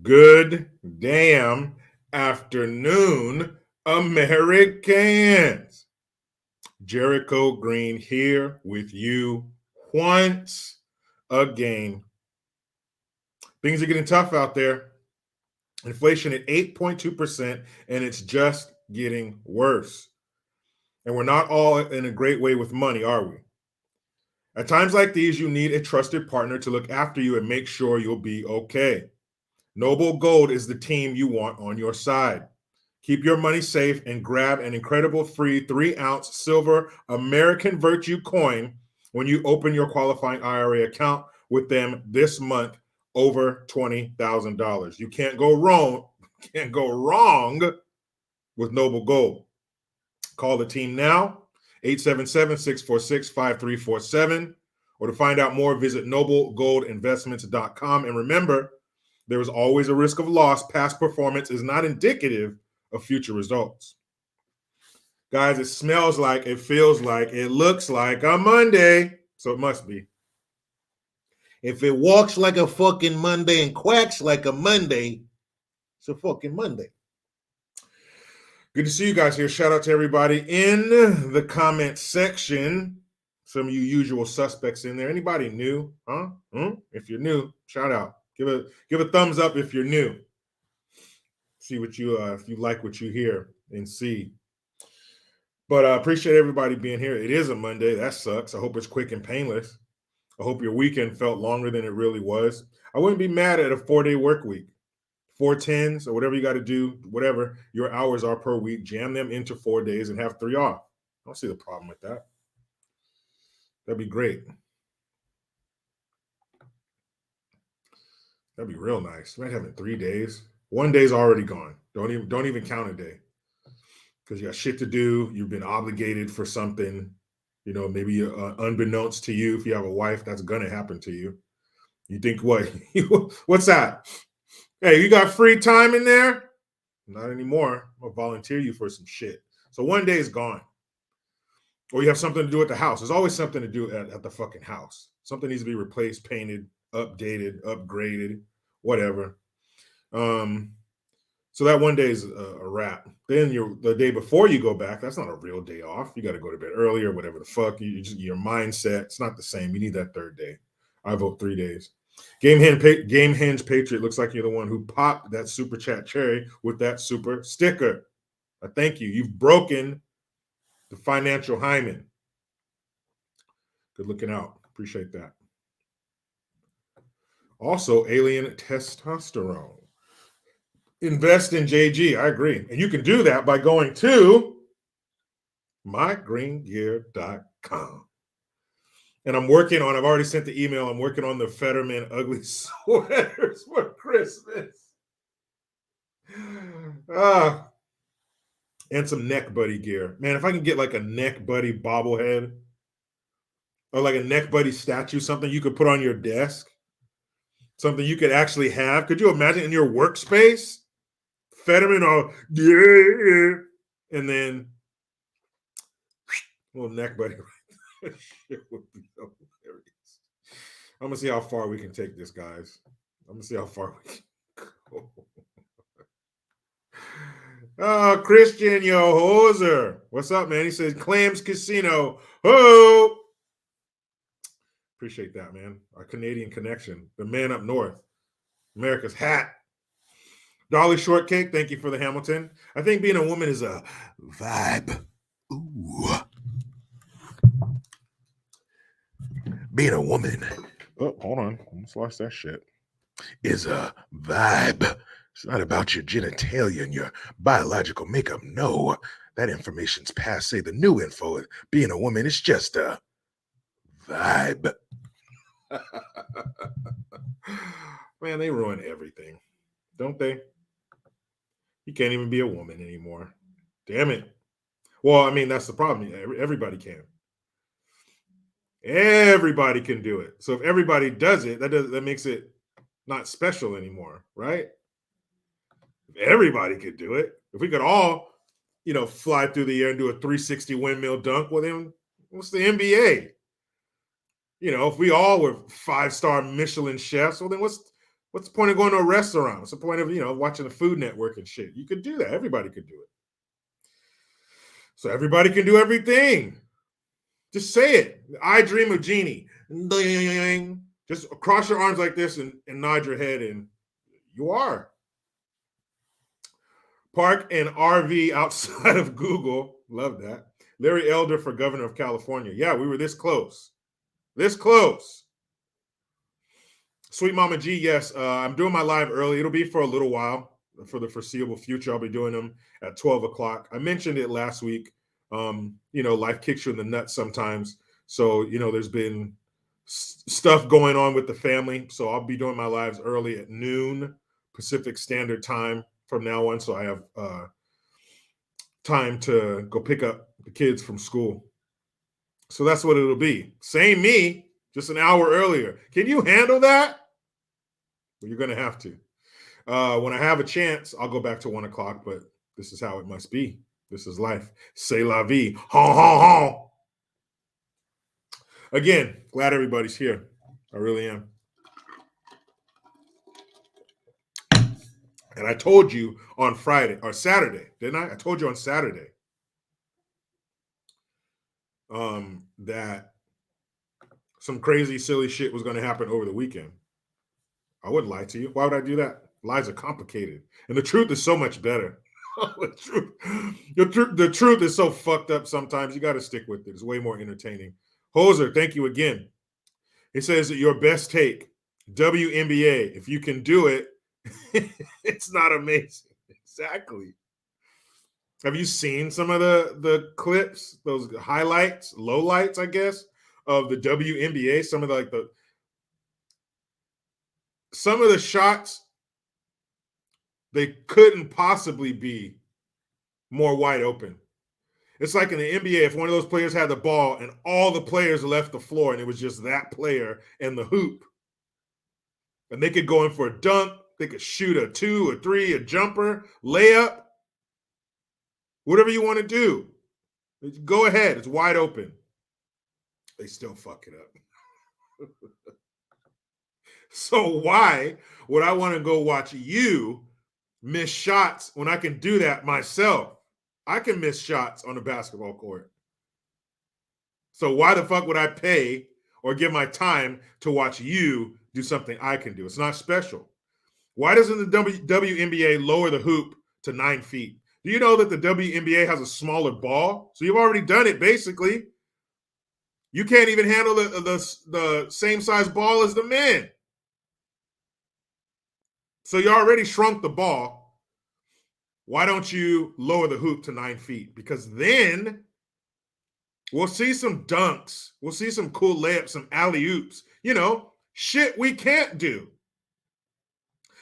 Good damn afternoon, Americans. Jericho Green here with you once again. Things are getting tough out there. Inflation at 8.2%, and it's just getting worse. And we're not all in a great way with money, are we? At times like these, you need a trusted partner to look after you and make sure you'll be okay. Noble Gold is the team you want on your side. Keep your money safe and grab an incredible free 3-ounce silver American Virtue coin when you open your qualifying IRA account with them this month over $20,000. You can't go wrong. Can't go wrong with Noble Gold. Call the team now, 877-646-5347. Or to find out more, visit noblegoldinvestments.com. And remember, there is always a risk of loss. Past performance is not indicative of future results. Guys, it smells like, it feels like, it looks like a Monday. So it must be. If it walks like a fucking Monday and quacks like a Monday, it's a fucking Monday. Good to see you guys here. Shout out to everybody in the comment section. Some of you usual suspects in there. Anybody new? Huh? If you're new, shout out. Give a thumbs up if you're new. See what you if you like what you hear and see. But I appreciate everybody being here. It is a Monday. That sucks. I hope it's quick and painless. I hope your weekend felt longer than it really was. I wouldn't be mad at a 4-day work week. 4 10s or whatever you got to do, whatever your hours are per week, jam them into 4 days and have 3 off. I don't see the problem with that. That'd be great. That'd be real nice. Imagine having 3 days. 1 day's already gone. Don't even count a day. Because you got shit to do. You've been obligated for something. You know, maybe unbeknownst to you, if you have a wife, that's gonna happen to you. You think what? What's that? Hey, you got free time in there? Not anymore. I'll volunteer you for some shit. So 1 day is gone. Or you have something to do at the house. There's always something to do at the fucking house. Something needs to be replaced, painted, updated, upgraded, whatever. So that 1 day is a wrap. Then the day before you go back, that's not a real day off. You got to go to bed early or whatever the fuck. Your mindset, it's not the same. You need that 3rd day. I vote 3 days. Game Hinge Patriot, looks like you're the one who popped that super chat cherry with that super sticker. Thank you. You've broken the financial hymen. Good looking out. Appreciate that. Also, alien testosterone. Invest in JG. I agree. And you can do that by going to mygreengear.com. And I've already sent the email. I'm working on the Fetterman ugly sweaters for Christmas. And some neck buddy gear. Man, if I can get like a neck buddy bobblehead or like a neck buddy statue, something you could put on your desk, something you could actually have. Could you imagine in your workspace? Fetterman, yeah. And then little neck buddy. Shit would be so hilarious. I'm gonna see how far we can take this, guys. I'm gonna see how far we can go. Christian Yo Hoser. What's up, man? He says Clams Casino. Ho! Appreciate that, man. Our Canadian connection. The man up north. America's hat. Dolly Shortcake, thank you for the Hamilton. I think being a woman is a vibe. Ooh. Being a woman, oh, hold on, almost lost that shit, is a vibe. It's not about your genitalia and your biological makeup. No, that information's passe. The new info, being a woman, is just a vibe. Man, they ruin everything, don't they? You can't even be a woman anymore. Damn it. Well, I mean, that's the problem. Everybody can. Everybody can do it. So if everybody does it, that makes it not special anymore, right? If everybody could do it, if we could all, fly through the air and do a 360 windmill dunk, well then what's the NBA? If we all were 5-star Michelin chefs, well then what's What's the point of going to a restaurant? What's the point of, watching the Food Network and shit? You could do that. Everybody could do it. So everybody can do everything. Just say it. I dream of Genie. Just cross your arms like this and nod your head, and you are. Park an RV outside of Google. Love that. Larry Elder for governor of California. Yeah, we were this close. This close. Sweet Mama G, yes. I'm doing my live early. It'll be for a little while. For the foreseeable future, I'll be doing them at 12 o'clock. I mentioned it last week. Life kicks you in the nuts sometimes. So, there's been stuff going on with the family. So I'll be doing my lives early at noon Pacific Standard Time from now on. So I have time to go pick up the kids from school. So that's what it'll be. Same me, just an hour earlier. Can you handle that? Well, you're going to have to. When I have a chance, I'll go back to 1 o'clock, but this is how it must be. This is life. C'est la vie. Honk, honk, honk. Again, glad everybody's here. I really am. And I told you on Friday or Saturday, didn't I? I told you on Saturday that some crazy, silly shit was going to happen over the weekend. I wouldn't lie to you. Why would I do that? Lies are complicated. And the truth is so much better. The truth is so fucked up sometimes. You got to stick with it. It's way more entertaining. Hoser, thank you again. It says that your best take, WNBA. If you can do it, it's not amazing. Exactly. Have you seen some of the clips, those highlights, lowlights, I guess, of the WNBA? Some of the shots, they couldn't possibly be more wide open. It's like in the NBA, if one of those players had the ball and all the players left the floor and it was just that player and the hoop, and they could go in for a dunk, they could shoot a 2 or 3, a jumper, layup, whatever you want to do. Go ahead. It's wide open. They still fuck it up. So why would I want to go watch you miss shots when I can do that myself? I can miss shots on the basketball court. So why the fuck would I pay or give my time to watch you do something I can do? It's not special. Why doesn't the WNBA lower the hoop to 9 feet? Do you know that the WNBA has a smaller ball? So you've already done it, basically. You can't even handle the same size ball as the men. So you already shrunk the ball. Why don't you lower the hoop to 9 feet? Because then we'll see some dunks. We'll see some cool layups, some alley-oops. Shit we can't do.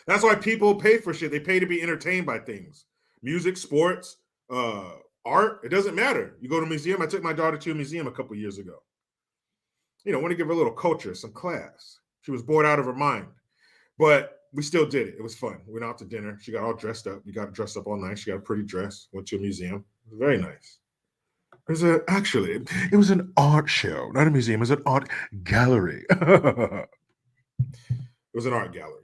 That's why people pay for shit. They pay to be entertained by things. Music, sports, art. It doesn't matter. You go to a museum. I took my daughter to a museum a couple years ago. Want to give her a little culture, some class. She was bored out of her mind. But we still did it. It was fun. We went out to dinner. She got all dressed up. We got dressed up all night. She got a pretty dress. Went to a museum. It was very nice. It was an art show, not a museum. It was an art gallery. It was an art gallery.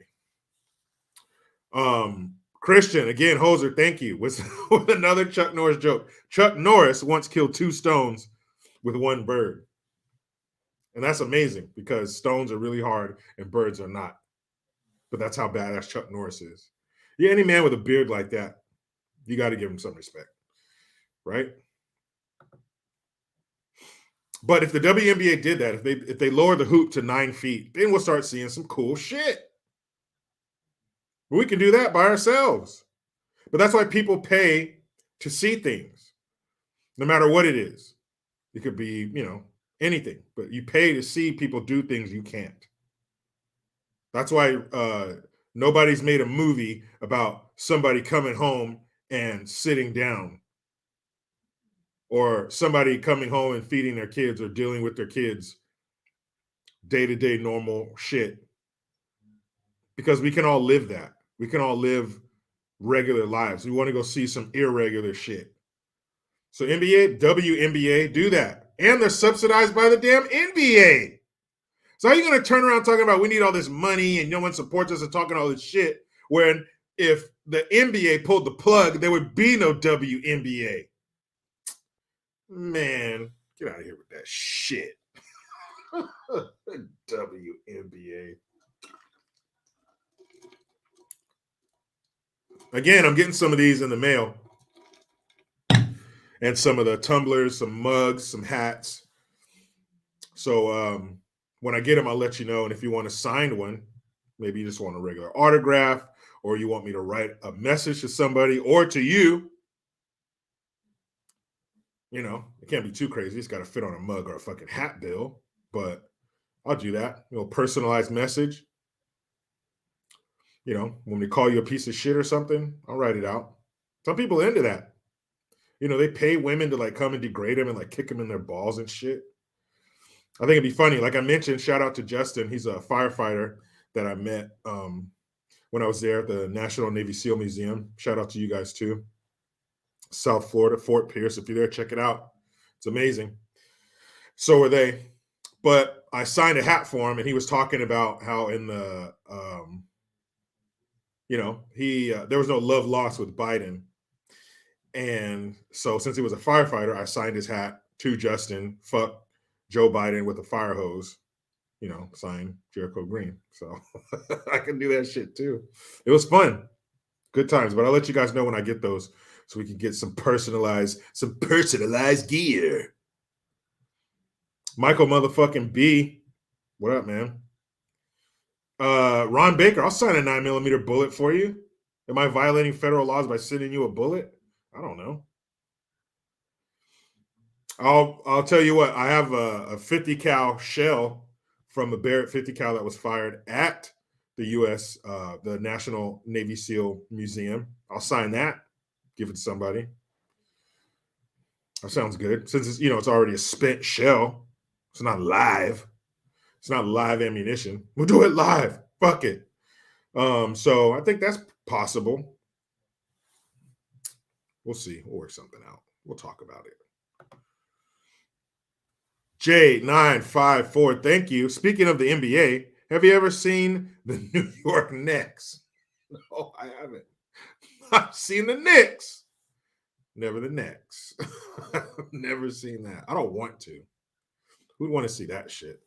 Christian, again, Hoser, thank you. With another Chuck Norris joke. Chuck Norris once killed 2 stones with 1 bird. And that's amazing because stones are really hard and birds are not. But that's how badass Chuck Norris is. Yeah, any man with a beard like that, you got to give him some respect, right? But if the WNBA did that, if they lower the hoop to 9 feet, then we'll start seeing some cool shit. We can do that by ourselves. But that's why people pay to see things, no matter what it is. It could be, anything. But you pay to see people do things you can't. That's why nobody's made a movie about somebody coming home and sitting down, or somebody coming home and feeding their kids or dealing with their kids, day-to-day normal shit. Because we can all live that. We can all live regular lives. We want to go see some irregular shit. So NBA, WNBA, do that. And they're subsidized by the damn NBA. So how are you going to turn around talking about we need all this money and no one supports us and talking all this shit when if the NBA pulled the plug, there would be no WNBA? Man, get out of here with that shit. WNBA. Again, I'm getting some of these in the mail. And some of the tumblers, some mugs, some hats. So when I get them, I'll let you know. And if you want a signed one, maybe you just want a regular autograph, or you want me to write a message to somebody or to you, you know, it can't be too crazy. It's got to fit on a mug or a fucking hat bill, but I'll do that. You know, personalized message. You know, when we call you a piece of shit or something, I'll write it out. Some people are into that. You know, they pay women to like come and degrade them and like kick them in their balls and shit. I think it'd be funny. Like I mentioned, shout out to Justin. He's a firefighter that I met when I was there at the National Navy SEAL Museum. Shout out to you guys too. South Florida, Fort Pierce. If you're there, check it out. It's amazing. So are they. But I signed a hat for him, and he was talking about how in the, there was no love lost with Biden. And so since he was a firefighter, I signed his hat to Justin. Fuck Joe Biden with a fire hose. You know, sign Jericho Green. So I can do that shit too. It was fun. Good times. But I'll let you guys know when I get those so we can get some personalized gear. Michael motherfucking B. What up, man? Ron Baker, I'll sign a 9mm bullet for you. Am I violating federal laws by sending you a bullet? I don't know. I'll tell you what, I have a 50 cal shell from a Barrett 50 cal that was fired at the U.S., the National Navy SEAL Museum. I'll sign that, give it to somebody. That sounds good. Since it's, it's already a spent shell. It's not live. It's not live ammunition. We'll do it live. Fuck it. So I think that's possible. We'll see. We'll work something out. We'll talk about it. J954, thank you. Speaking of the NBA, have you ever seen the New York Knicks? No, I haven't. I've seen the Knicks. Never the Knicks. Never seen that. I don't want to. Who'd want to see that shit?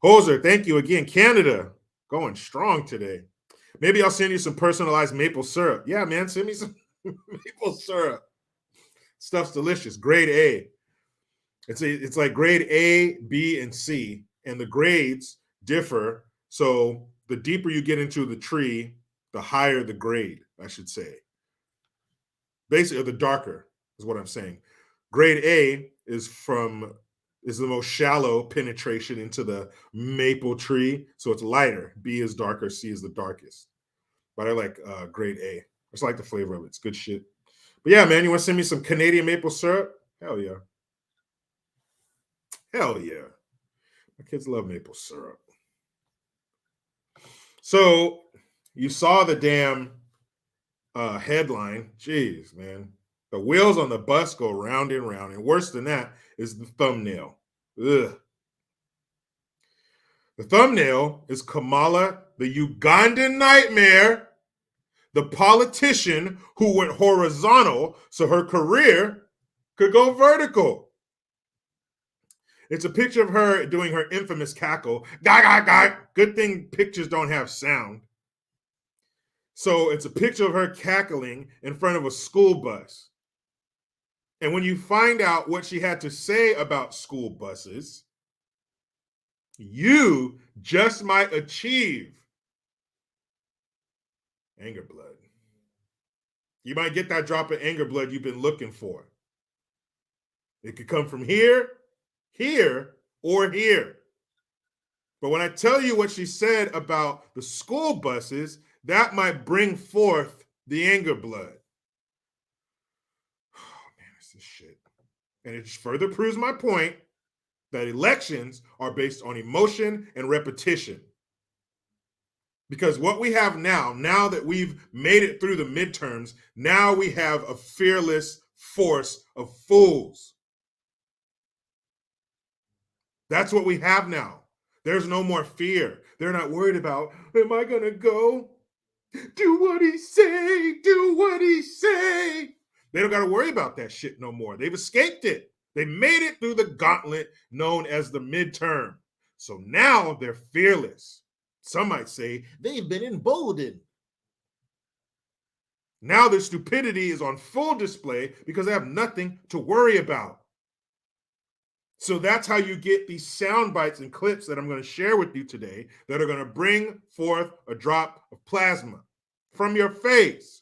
Hoser, thank you again. Canada, going strong today. Maybe I'll send you some personalized maple syrup. Yeah, man, send me some maple syrup. Stuff's delicious. Grade A. It's like grade A, B, and C, and the grades differ. So the deeper you get into the tree, the higher the grade, I should say. Basically, the darker is what I'm saying. Grade A is the most shallow penetration into the maple tree, so it's lighter. B is darker, C is the darkest. But I like grade A. I just like the flavor of it. It's good shit. But yeah, man, you want to send me some Canadian maple syrup? Hell yeah. Hell yeah. My kids love maple syrup. So you saw the damn headline. Jeez, man. The wheels on the bus go round and round. And worse than that is the thumbnail. Ugh. The thumbnail is Kamala, the Ugandan nightmare, the politician who went horizontal so her career could go vertical. It's a picture of her doing her infamous cackle. Gah, gah, gah. Good thing pictures don't have sound. So it's a picture of her cackling in front of a school bus. And when you find out what she had to say about school buses, you just might achieve anger blood. You might get that drop of anger blood you've been looking for. It could come from here, or here. But when I tell you what she said about the school buses, that might bring forth the anger blood. Oh, man, it's this shit. And it further proves my point that elections are based on emotion and repetition. Because what we have now that we've made it through the midterms, now we have a fearless force of fools. That's what we have now. There's no more fear. They're not worried about, am I going to go? Do what he say. Do what he say. They don't got to worry about that shit no more. They've escaped it. They made it through the gauntlet known as the midterm. So now they're fearless. Some might say they've been emboldened. Now their stupidity is on full display because they have nothing to worry about. So that's how you get these sound bites and clips that I'm going to share with you today that are going to bring forth a drop of plasma from your face.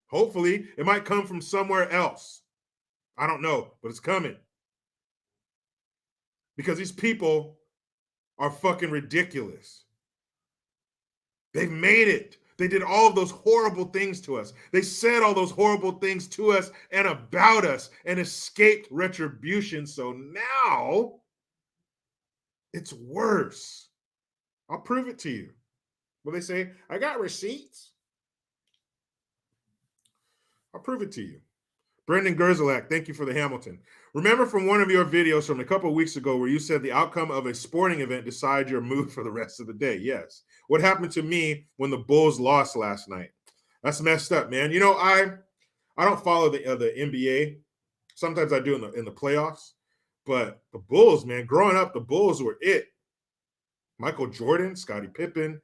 Hopefully, it might come from somewhere else. I don't know, but it's coming. Because these people are fucking ridiculous. They've made it. They did all of those horrible things to us. They said all those horrible things to us and about us and escaped retribution. So now it's worse. I'll prove it to you. Will they say, I got receipts? I'll prove it to you. Brendan Gerzalak, thank you for the Hamilton. Remember from one of your videos from a couple of weeks ago where you said the outcome of a sporting event decides your mood for the rest of the day. Yes. What happened to me when the Bulls lost last night? That's messed up, man. You know, I don't follow the NBA. Sometimes I do in the playoffs. But the Bulls, man, growing up, the Bulls were it. Michael Jordan, Scottie Pippen,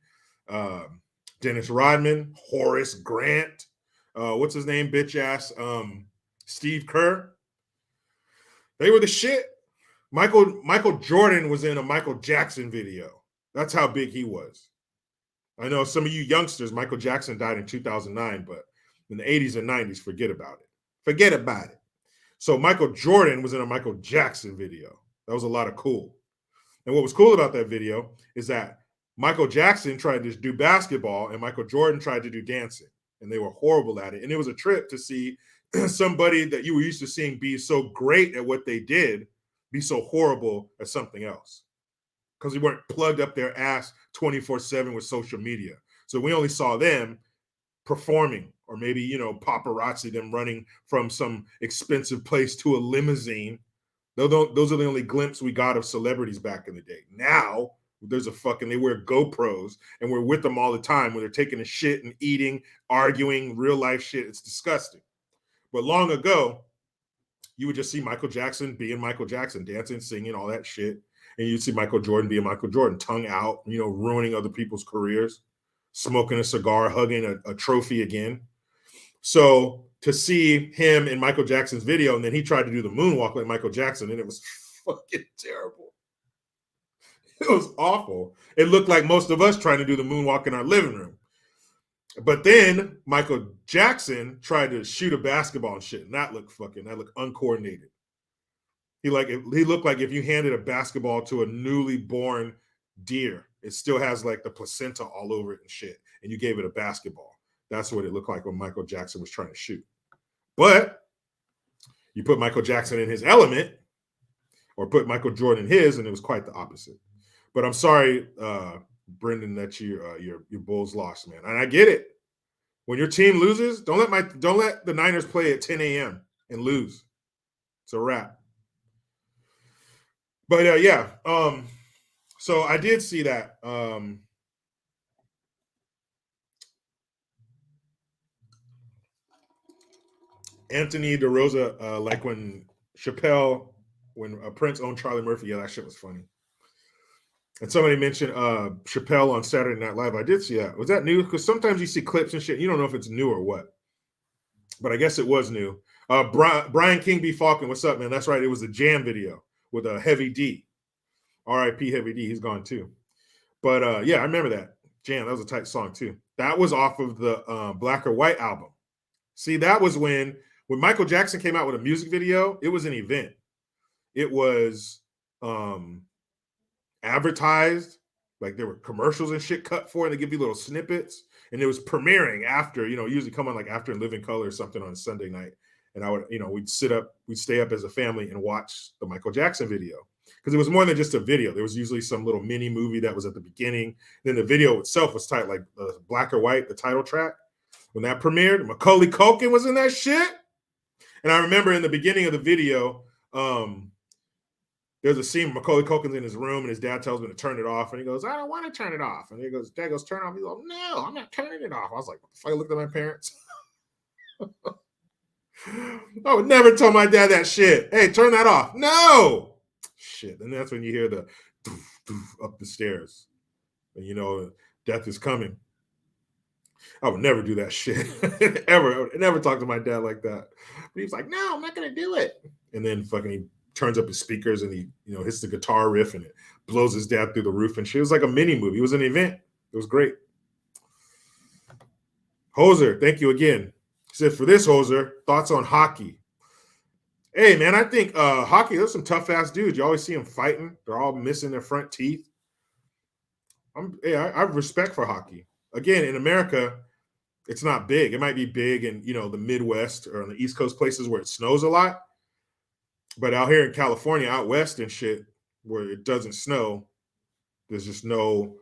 Dennis Rodman, Horace Grant, what's his name, bitch ass, Steve Kerr. They were the shit. Michael Jordan was in a Michael Jackson video. That's how big he was. I know some of you youngsters, Michael Jackson died in 2009, but in the 80s and 90s, forget about it. Forget about it. So Michael Jordan was in a Michael Jackson video. That was a lot of cool. And what was cool about that video is that Michael Jackson tried to do basketball and Michael Jordan tried to do dancing. And they were horrible at it. And it was a trip to see somebody that you were used to seeing be so great at what they did be so horrible at something else. Because we weren't plugged up their ass 24/7 with social media. So we only saw them performing or maybe, you know, paparazzi, them running from some expensive place to a limousine. Those are the only glimpses we got of celebrities back in the day. Now, there's they wear GoPros and we're with them all the time when they're taking a shit and eating, arguing, real life shit. It's disgusting. But long ago, you would just see Michael Jackson being Michael Jackson, dancing, singing, all that shit. And you'd see Michael Jordan being Michael Jordan, tongue out, you know, ruining other people's careers, smoking a cigar, hugging a trophy again. So to see him in Michael Jackson's video, and then he tried to do the moonwalk like Michael Jackson, and it was fucking terrible. It was awful. It looked like most of us trying to do the moonwalk in our living room. But then Michael Jackson tried to shoot a basketball and shit, and that looked uncoordinated. He looked like if you handed a basketball to a newly born deer, it still has like the placenta all over it and shit, and you gave it a basketball. That's what it looked like when Michael Jackson was trying to shoot. But you put Michael Jackson in his element, or put Michael Jordan in his, and it was quite the opposite. But I'm sorry, Brendan, that your Bulls lost, man. And I get it. When your team loses, don't let the Niners play at 10 a.m. and lose. It's a wrap. But yeah, so I did see that. Anthony DeRosa, like when Prince owned Charlie Murphy, yeah, that shit was funny. And somebody mentioned Chappelle on Saturday Night Live. I did see that. Was that new? Because sometimes you see clips and shit, you don't know if it's new or what. But I guess it was new. Brian King B. Falcon, what's up, man? That's right. It was a Jam video with a Heavy D. R.I.P. Heavy D. He's gone too. But yeah, I remember that. Jam, that was a tight song too. That was off of the Black or White album. See, that was when Michael Jackson came out with a music video, it was an event. It was advertised, like there were commercials and shit cut for it. They give you little snippets, and it was premiering after, you know, usually come on like after In Living Color or something on Sunday night. And I would, you know, we'd stay up as a family and watch the Michael Jackson video. Because it was more than just a video. There was usually some little mini movie that was at the beginning. Then the video itself was tight, like Black or White, the title track. When that premiered, Macaulay Culkin was in that shit. And I remember in the beginning of the video, There's a scene Macaulay Culkin's in his room and his dad tells him to turn it off. And he goes, I don't want to turn it off. And dad goes, turn it off. He goes, no, I'm not turning it off. I was like, what the fuck? I looked at my parents. I would never tell my dad that shit. Hey, turn that off. No. Shit. And that's when you hear the doof, doof up the stairs. And you know, death is coming. I would never do that shit. Ever. I would never talk to my dad like that. But he was like, no, I'm not going to do it. And then fucking he turns up his speakers and he, you know, hits the guitar riff and it blows his dad through the roof and shit. It was like a mini movie. It was an event. It was great. Hoser, thank you again. He said, for this, Hoser, thoughts on hockey. Hey, man, I think hockey, there's some tough-ass dudes. You always see them fighting. They're all missing their front teeth. I have respect for hockey. Again, in America, it's not big. It might be big in, you know, the Midwest or on the East Coast places where it snows a lot. But out here in California, out west and shit, where it doesn't snow, there's just no,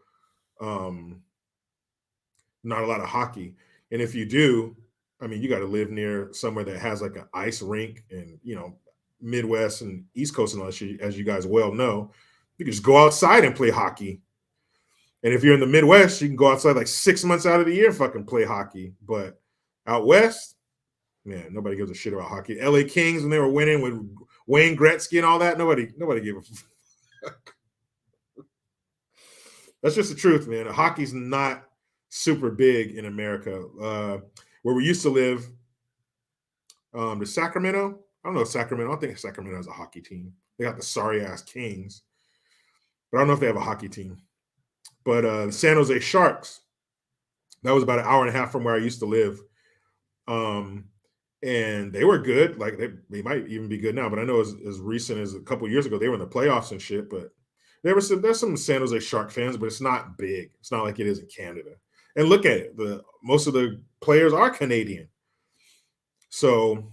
not a lot of hockey. And if you do, I mean, you got to live near somewhere that has like an ice rink and, you know, Midwest and East Coast and all that shit, as you guys well know, you can just go outside and play hockey. And if you're in the Midwest, you can go outside like 6 months out of the year and fucking play hockey. But out west, man, nobody gives a shit about hockey. LA Kings, when they were winning with Wayne Gretzky and all that, nobody gave a fuck. That's just the truth, man. Hockey's not super big in America. Where we used to live, the Sacramento, I don't know Sacramento. I don't think Sacramento has a hockey team. They got the sorry-ass Kings. But I don't know if they have a hockey team. But the San Jose Sharks, that was about an hour and a half from where I used to live. And they were good. Like they might even be good now, but I know as recent as a couple of years ago, they were in the playoffs and shit. But there's some San Jose Shark fans, but it's not big. It's not like it is in Canada. And look at it. Most of the players are Canadian. So,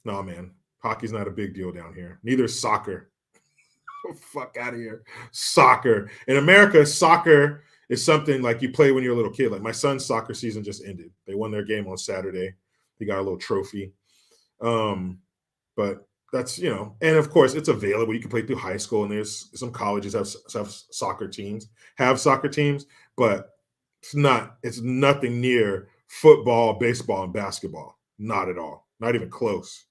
no, man. Hockey's not a big deal down here. Neither is soccer. Fuck out of here. Soccer. In America, soccer is something like you play when you're a little kid. Like my son's soccer season just ended. They won their game on Saturday. He got a little trophy. But that's, you know, and of course it's available. You can play through high school, and there's some colleges have soccer teams, but it's nothing near football, baseball, and basketball. Not at all. Not even close.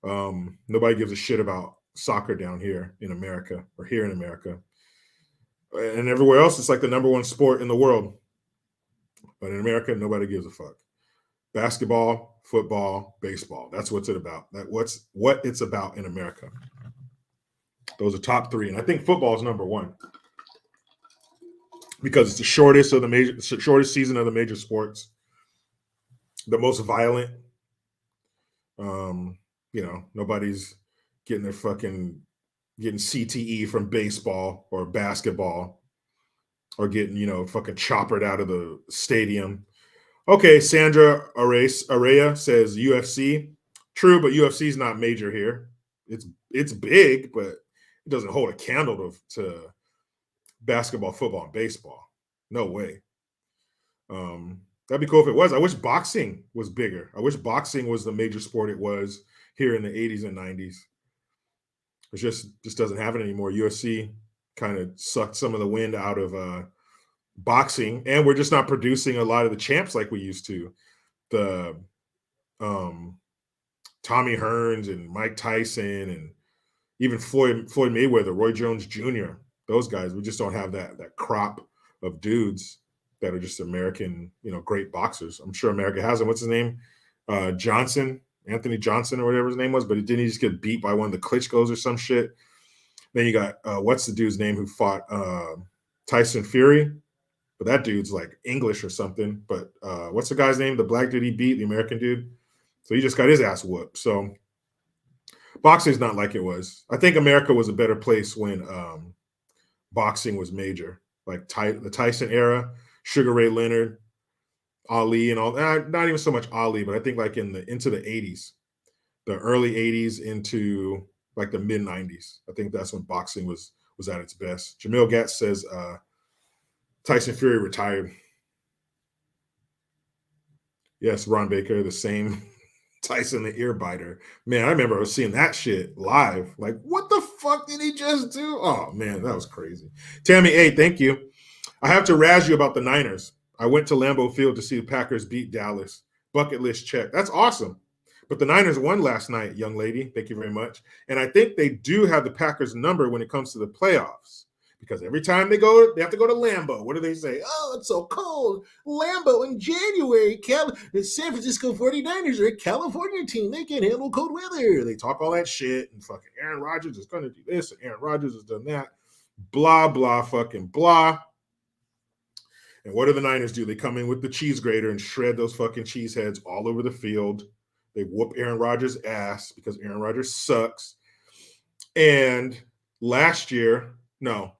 Nobody gives a shit about soccer down here in America or here in America. And everywhere else, it's like the number one sport in the world. But in America, nobody gives a fuck. Basketball, football, baseball. That's what's it about. What it's about in America. Those are top three. And I think football is number one. Because it's the shortest season of the major sports. The most violent. You know, nobody's getting CTE from baseball or basketball or getting, you know, fucking choppered out of the stadium. Okay, Sandra Araya says UFC. True, but UFC is not major here. It's big, but it doesn't hold a candle to basketball, football, and baseball. No way. That'd be cool if it was. I wish boxing was bigger. I wish boxing was the major sport it was here in the 80s and 90s. It just doesn't have it anymore. UFC kind of sucked some of the wind out of boxing, and we're just not producing a lot of the champs like we used to. The Tommy Hearns and Mike Tyson and even Floyd Mayweather, Roy Jones Jr., those guys, we just don't have that crop of dudes that are just American, you know, great boxers. I'm sure America has them. What's his name? Anthony Johnson or whatever his name was, but didn't he just get beat by one of the Klitschko's or some shit? Then you got, what's the dude's name who fought Tyson Fury? But that dude's like English or something. But what's the guy's name? The black dude he beat, the American dude. So he just got his ass whooped. So boxing's not like it was. I think America was a better place when boxing was major, like the Tyson era, Sugar Ray Leonard, Ali, and all. Not even so much Ali, but I think like into the 80s, the early 80s into like the mid 90s. I think that's when boxing was at its best. Jamil Gatz says Tyson Fury retired. Yes, Ron Baker, the same Tyson the ear biter. Man, I remember seeing that shit live. Like, what the fuck did he just do? Oh, man, that was crazy. Tammy A, thank you. I have to razz you about the Niners. I went to Lambeau Field to see the Packers beat Dallas. Bucket list check. That's awesome. But the Niners won last night, young lady. Thank you very much. And I think they do have the Packers number when it comes to the playoffs. Because every time they have to go to Lambeau. What do they say? Oh, it's so cold. Lambeau in January. The San Francisco 49ers are a California team. They can't handle cold weather. They talk all that shit. And fucking Aaron Rodgers is going to do this. And Aaron Rodgers has done that. Blah, blah, fucking blah. And what do the Niners do? They come in with the cheese grater and shred those fucking cheese heads all over the field. They whoop Aaron Rodgers' ass because Aaron Rodgers sucks. And last year, no.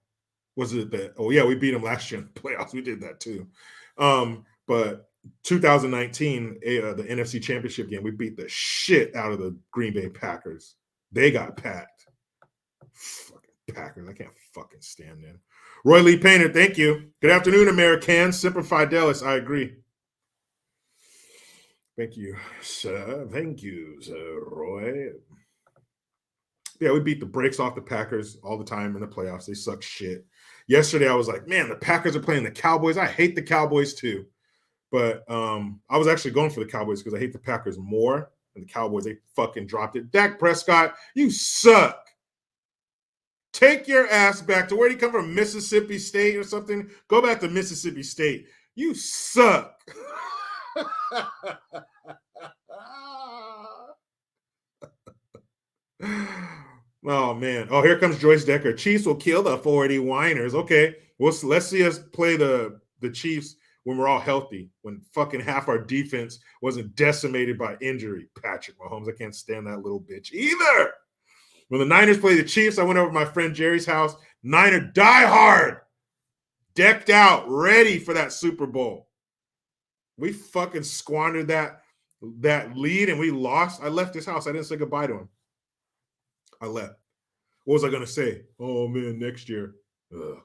Was it that? Oh, yeah, we beat them last year in the playoffs. We did that too. But 2019, the NFC Championship game, we beat the shit out of the Green Bay Packers. They got packed. Fucking Packers. I can't fucking stand them. Roy Lee Painter, thank you. Good afternoon, Americans. Semper Fidelis, I agree. Thank you, sir. Thank you, sir, Roy. Yeah, we beat the brakes off the Packers all the time in the playoffs. They suck shit. Yesterday, I was like, man, the Packers are playing the Cowboys. I hate the Cowboys too. But I was actually going for the Cowboys because I hate the Packers more than the Cowboys. They fucking dropped it. Dak Prescott, you suck. Take your ass back to where did he come from? Mississippi State or something? Go back to Mississippi State. You suck. Oh, man. Oh, here comes Joyce Decker. Chiefs will kill the 40 whiners. Okay. Well, let's see us play the Chiefs when we're all healthy, when fucking half our defense wasn't decimated by injury. Patrick Mahomes, I can't stand that little bitch either. When the Niners play the Chiefs, I went over to my friend Jerry's house. Niner diehard, decked out, ready for that Super Bowl. We fucking squandered that lead and we lost. I left his house. I didn't say goodbye to him. I left. What was I going to say? Oh, man, next year. Ugh.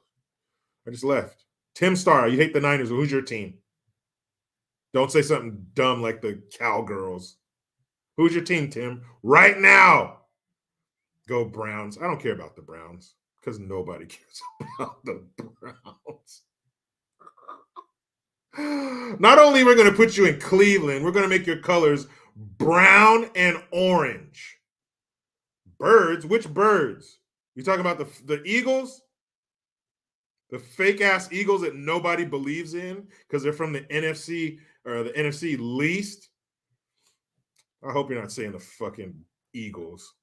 I just left. Tim Starr, you hate the Niners. Who's your team? Don't say something dumb like the Cowgirls. Who's your team, Tim? Right now. Go Browns. I don't care about the Browns because nobody cares about the Browns. Not only we're going to put you in Cleveland, we're going to make your colors brown and orange. Birds? Which birds? You talking about the Eagles? The fake-ass Eagles that nobody believes in because they're from the NFC or the NFC least? I hope you're not saying the fucking Eagles.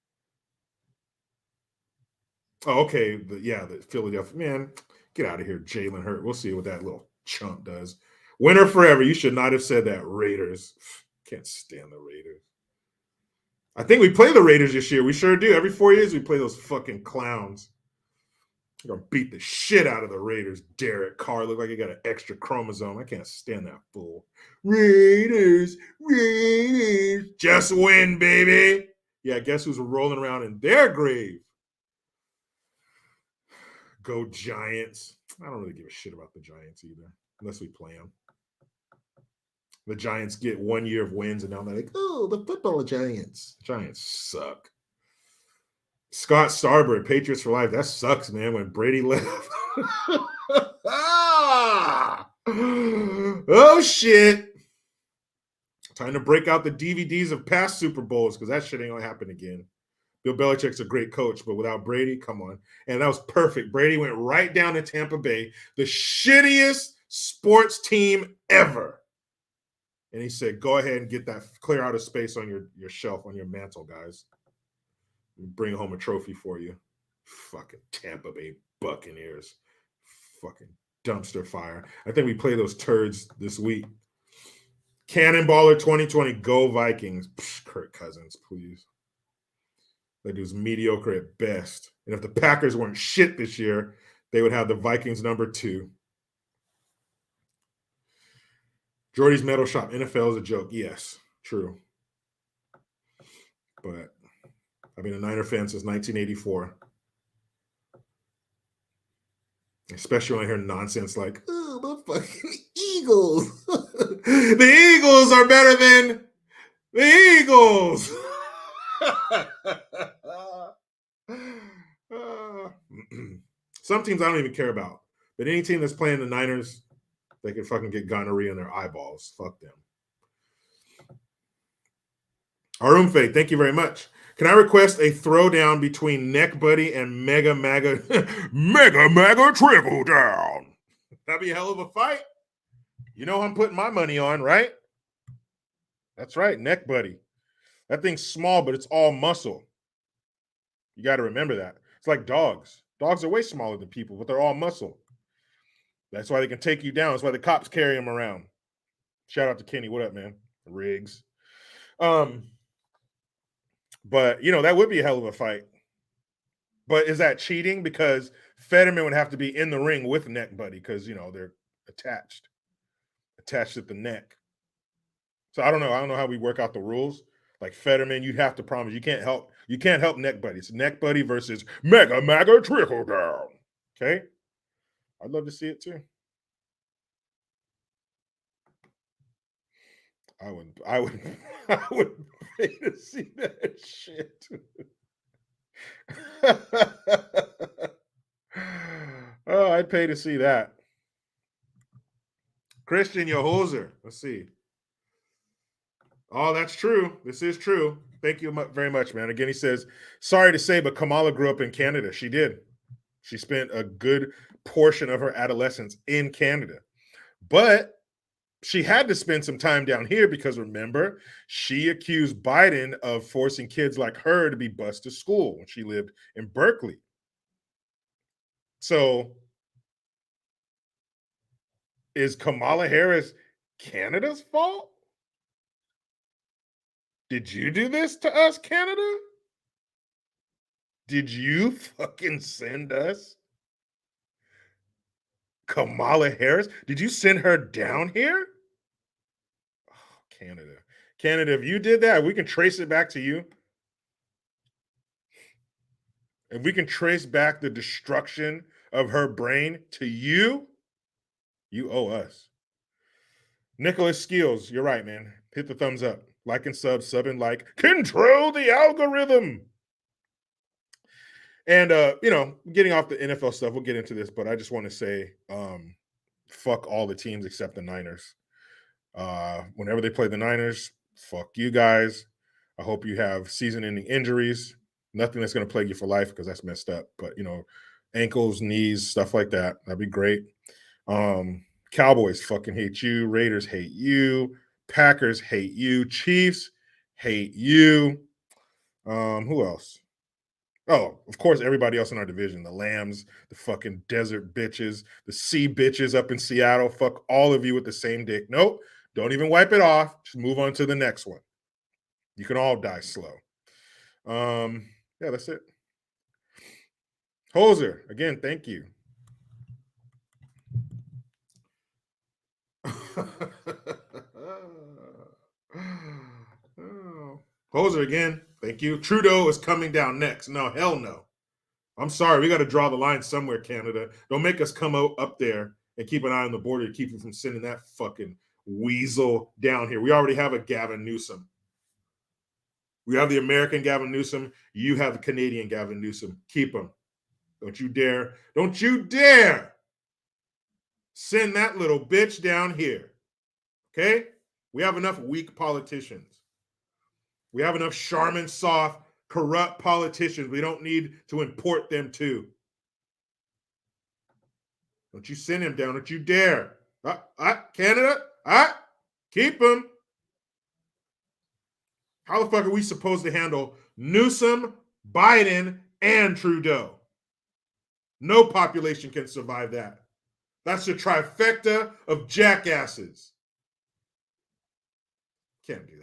Oh, okay. The Philadelphia. Man, get out of here, Jalen Hurts. We'll see what that little chump does. Winner forever. You should not have said that. Raiders. Can't stand the Raiders. I think we play the Raiders this year. We sure do. Every 4 years we play those fucking clowns. We're going to beat the shit out of the Raiders. Derek Carr look like he got an extra chromosome. I can't stand that fool. Raiders. Just win, baby. Yeah, guess who's rolling around in their grave? Go Giants. I don't really give a shit about the Giants either, unless we play them. The Giants get 1 year of wins, and now they're like, oh, the football Giants. Giants suck. Scott Starbird, Patriots for life. That sucks, man, when Brady left. Oh, shit. Time to break out the DVDs of past Super Bowls because that shit ain't going to happen again. Bill Belichick's a great coach, but without Brady, come on. And that was perfect. Brady went right down to Tampa Bay, the shittiest sports team ever. And he said, go ahead and get that, clear out a space on your shelf, on your mantle, guys. Bring home a trophy for you. Fucking Tampa Bay Buccaneers. Fucking dumpster fire. I think we play those turds this week. Cannonballer 2020, go Vikings. Psh, Kirk Cousins, please. That dude's mediocre at best. And if the Packers weren't shit this year, they would have the Vikings number 2. Jordy's Metal Shop. NFL is a joke. Yes, true. But I've been a Niner fan since 1984. Especially when I hear nonsense like, oh, the fucking Eagles. The Eagles are better than The Eagles. Some teams I don't even care about. But any team that's playing the Niners, they can fucking get gonorrhea in their eyeballs. Fuck them. Arum Fate, thank you very much. Can I request a throwdown between Neck Buddy and Mega Maga Trickle Down? That'd be a hell of a fight. You know who I'm putting my money on, right? That's right, Neck Buddy. That thing's small, but it's all muscle. You got to remember that. It's like dogs. Dogs are way smaller than people, but they're all muscle. That's why they can take you down. That's why the cops carry them around. Shout out to Kenny. What up, man? Riggs. But, you know, that would be a hell of a fight. But is that cheating? Because Fetterman would have to be in the ring with Neck Buddy because, you know, they're attached at the neck. So I don't know. I don't know how we work out the rules. Like Fetterman, you'd have to promise you can't help Neck Buddy. It's Neck Buddy versus Mega Trickle Down. Okay? I'd love to see it too. I would pay to see that shit. Oh, I'd pay to see that. Christian Yehoser. Let's see. Oh, that's true. This is true. Thank you very much, man. Again, he says, sorry to say, but Kamala grew up in Canada. She did. She spent a good portion of her adolescence in Canada. But she had to spend some time down here because, remember, she accused Biden of forcing kids like her to be bused to school when she lived in Berkeley. So is Kamala Harris Canada's fault? Did you do this to us, Canada? Did you fucking send us Kamala Harris? Did you send her down here? Oh, Canada. Canada, if you did that, we can trace it back to you. If we can trace back the destruction of her brain to you, you owe us. Nicholas Skills, you're right, man. Hit the thumbs up. Like and sub and like. Control the algorithm. And, you know, getting off the NFL stuff, we'll get into this, but I just want to say, fuck all the teams except the Niners. Whenever they play the Niners, fuck you guys. I hope you have season-ending injuries. Nothing that's going to plague you for life because that's messed up. But, you know, ankles, knees, stuff like that. That'd be great. Cowboys fucking hate you. Raiders hate you. Packers hate you. Chiefs hate you. Who else? Oh, of course, everybody else in our division. The Lambs, the fucking desert bitches, the sea bitches up in Seattle. Fuck all of you with the same dick. Nope. Don't even wipe it off. Just move on to the next one. You can all die slow. Yeah, that's it. Hoser, again, thank you. Hoser, again, thank you. Trudeau is coming down next. No, hell no. I'm sorry. We got to draw the line somewhere, Canada. Don't make us come up there and keep an eye on the border to keep you from sending that fucking weasel down here. We already have a Gavin Newsom. We have the American Gavin Newsom. You have the Canadian Gavin Newsom. Keep him. Don't you dare. Don't you dare send that little bitch down here. Okay? We have enough weak politicians. We have enough Charmin soft, corrupt politicians. We don't need to import them too. Don't you send him down. Don't you dare. Canada, keep him. How the fuck are we supposed to handle Newsom, Biden, and Trudeau? No population can survive that. That's the trifecta of jackasses. Can't do that.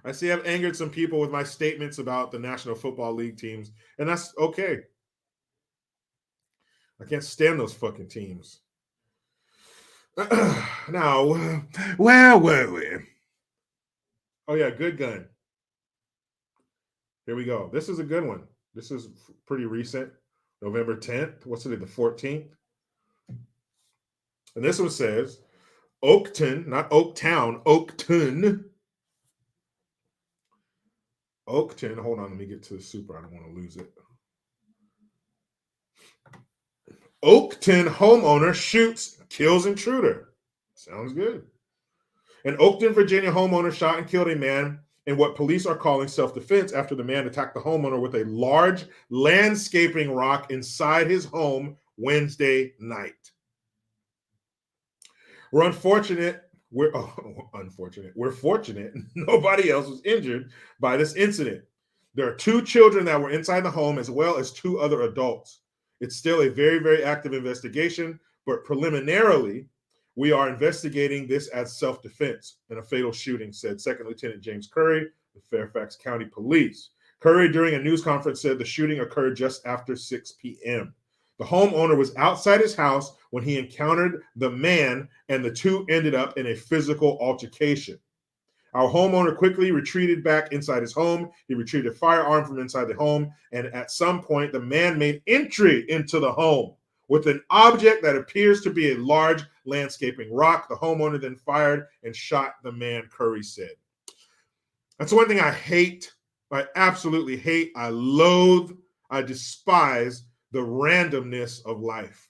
I see I've angered some people with my statements about the National Football League teams, and that's okay. I can't stand those fucking teams. Now, where were we? Oh, yeah, good gun. Here we go. This is a good one. This is pretty recent. November 10th. What's today? The 14th? And this one says, Oakton, not Oaktown, Oakton. Oakton, hold on, let me get to the super. I don't want to lose it. Oakton homeowner shoots, kills intruder. Sounds good. An Oakton, Virginia homeowner shot and killed a man in what police are calling self-defense after the man attacked the homeowner with a large landscaping rock inside his home Wednesday night. We're unfortunate. We're fortunate nobody else was injured by this incident. There are 2 children that were inside the home as well as 2 other adults. It's still a very, very active investigation, but preliminarily, we are investigating this as self-defense in a fatal shooting, said Second Lieutenant James Curry, the Fairfax County Police. Curry, during a news conference, said the shooting occurred just after 6 p.m. The homeowner was outside his house when he encountered the man, and the 2 ended up in a physical altercation. Our homeowner quickly retreated back inside his home. He retrieved a firearm from inside the home, and at some point, the man made entry into the home with an object that appears to be a large landscaping rock. The homeowner then fired and shot the man, Curry said. That's one thing I hate. I absolutely hate. I loathe. I despise the randomness of life.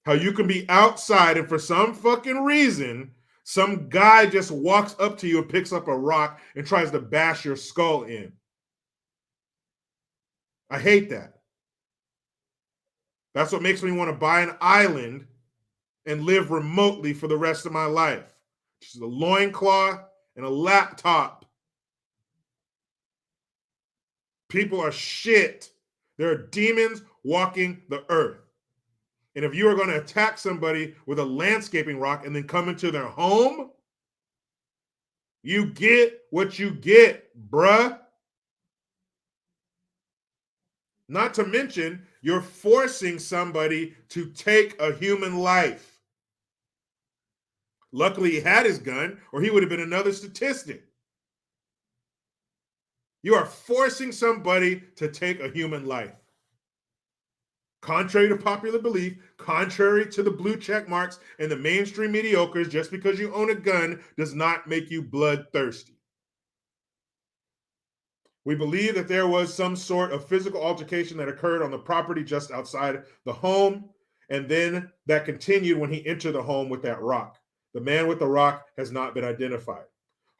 How you can be outside and for some fucking reason, some guy just walks up to you and picks up a rock and tries to bash your skull in. I hate that. That's what makes me want to buy an island and live remotely for the rest of my life. Just a loincloth and a laptop. People are shit. There are demons walking the earth. And if you are going to attack somebody with a landscaping rock and then come into their home, you get what you get, bruh. Not to mention, you're forcing somebody to take a human life. Luckily, he had his gun, or he would have been another statistic. You are forcing somebody to take a human life. Contrary to popular belief, contrary to the blue check marks and the mainstream mediocres, just because you own a gun does not make you bloodthirsty. We believe that there was some sort of physical altercation that occurred on the property just outside the home, and then that continued when he entered the home with that rock. The man with the rock has not been identified.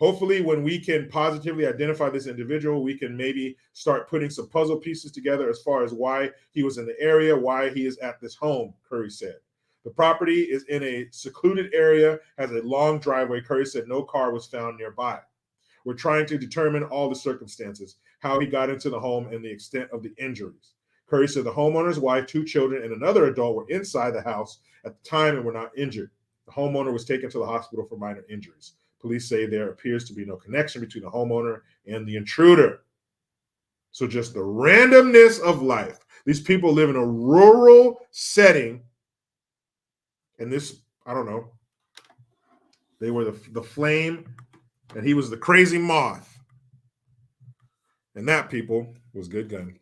Hopefully, when we can positively identify this individual, we can maybe start putting some puzzle pieces together as far as why he was in the area, why he is at this home, Curry said. The property is in a secluded area, has a long driveway. Curry said no car was found nearby. We're trying to determine all the circumstances, how he got into the home, and the extent of the injuries. Curry said the homeowner's wife, 2 children, and another adult were inside the house at the time and were not injured. The homeowner was taken to the hospital for minor injuries. Police say there appears to be no connection between the homeowner and the intruder. So just the randomness of life. These people live in a rural setting, and this, I don't know, they were the flame, and he was the crazy moth. And that, people, was good gun.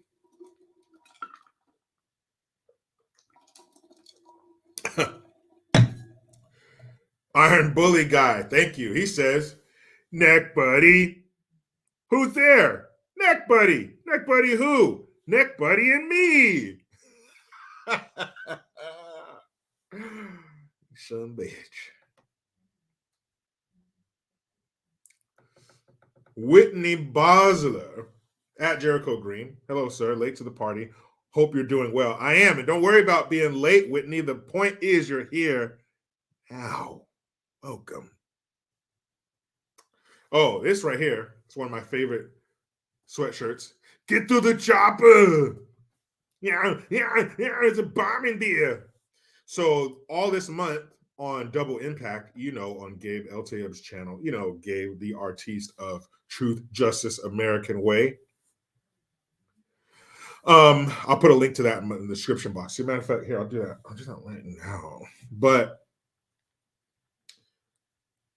Iron Bully Guy, thank you. He says, Neck Buddy. Who's there? Neck Buddy. Neck Buddy who? Neck Buddy and me. Son bitch. Whitney Bosler at Jericho Green. Hello, sir. Late to the party. Hope you're doing well. I am. And don't worry about being late, Whitney. The point is you're here now. Welcome. Oh, this right here. It's one of my favorite sweatshirts. Get to the chopper. Yeah, it's a bomb in there. So all this month on Double Impact, on Gabe Eltaeb's channel, Gabe, the artiste of Truth, Justice, American Way. I'll put a link to that in the description box. As a matter of fact, here, I'll do that. I'll just not right now. But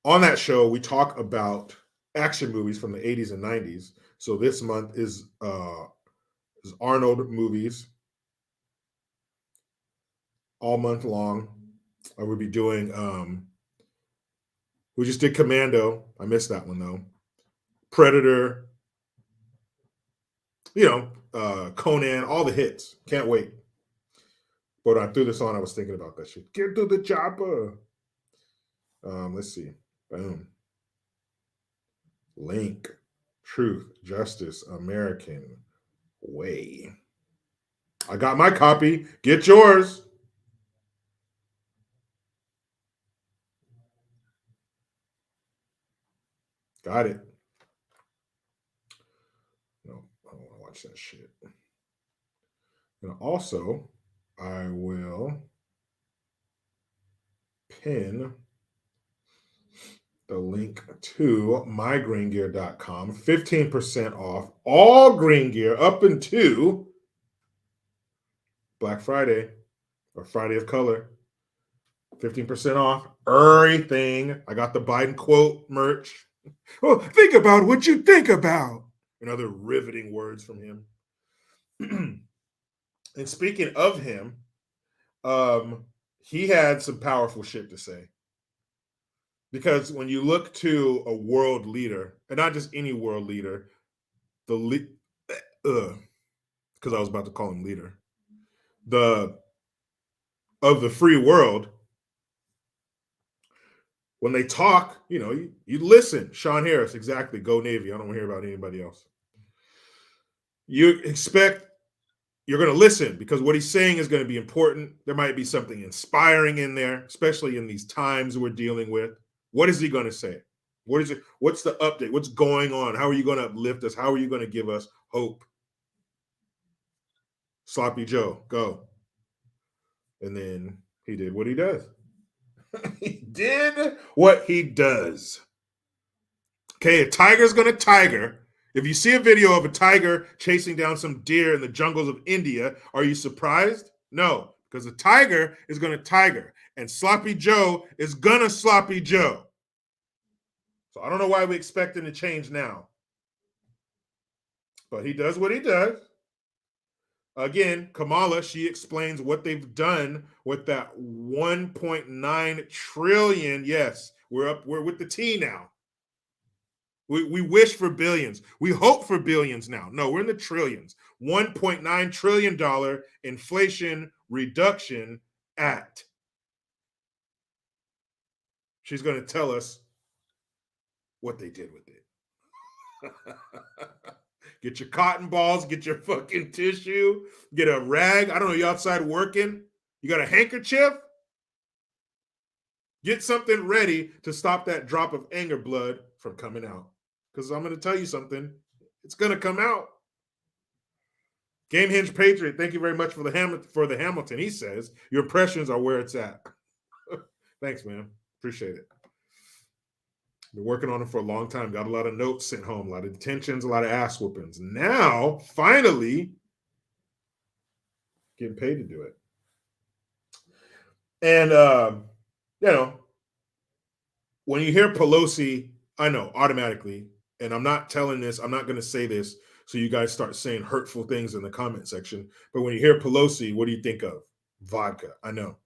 on that show, we talk about action movies from the 80s and 90s. So this month is Arnold movies all month long. I would be doing. We just did Commando. I missed that one though. Predator. Conan. All the hits. Can't wait. But I threw this on. I was thinking about that shit. Get to the chopper. Let's see. Boom. Link. Truth. Justice. American Way. I got my copy. Get yours. Got it. No, I don't want to watch that shit. And also, I will pin the link to mygreengear.com. 15% off all green gear up into Black Friday or Friday of Color. 15% off everything. I got the Biden quote merch. Oh, think about what you think about. And other riveting words from him. And speaking of him, he had some powerful shit to say. Because when you look to a world leader, and not just any world leader, because I was about to call him leader, of the free world, when they talk, you listen. Sean Harris, exactly. Go Navy. I don't want to hear about anybody else. You expect you're going to listen because what he's saying is going to be important. There might be something inspiring in there, especially in these times we're dealing with. What is he going to say? What's the update? What's going on? How are you going to uplift us? How are you going to give us hope? Sloppy Joe, go. And then he did what he does. He did what he does. Okay, a tiger's going to tiger. If you see a video of a tiger chasing down some deer in the jungles of India, are you surprised? No, because a tiger is going to tiger, and Sloppy Joe is going to Sloppy Joe. So I don't know why we expect him to change now. But he does what he does. Again, Kamala, she explains what they've done with that 1.9 trillion. Yes, we're with the T now. We wish for billions. We hope for billions now. No, we're in the trillions. $1.9 trillion Inflation Reduction Act. She's going to tell us what they did with it. Get your cotton balls, get your fucking tissue, get a rag. I don't know, you outside working? You got a handkerchief? Get something ready to stop that drop of anger blood from coming out. Because I'm going to tell you something. It's going to come out. Game Hinge Patriot, thank you very much for the Hamilton. He says, your impressions are where it's at. Thanks, man. Appreciate it. Been working on it for a long time. Got a lot of notes sent home, a lot of detentions, a lot of ass whoopings. Now, finally, getting paid to do it. And, when you hear Pelosi, I know automatically, and I'm not telling this, I'm not going to say this so you guys start saying hurtful things in the comment section. But when you hear Pelosi, what do you think of? Vodka, I know.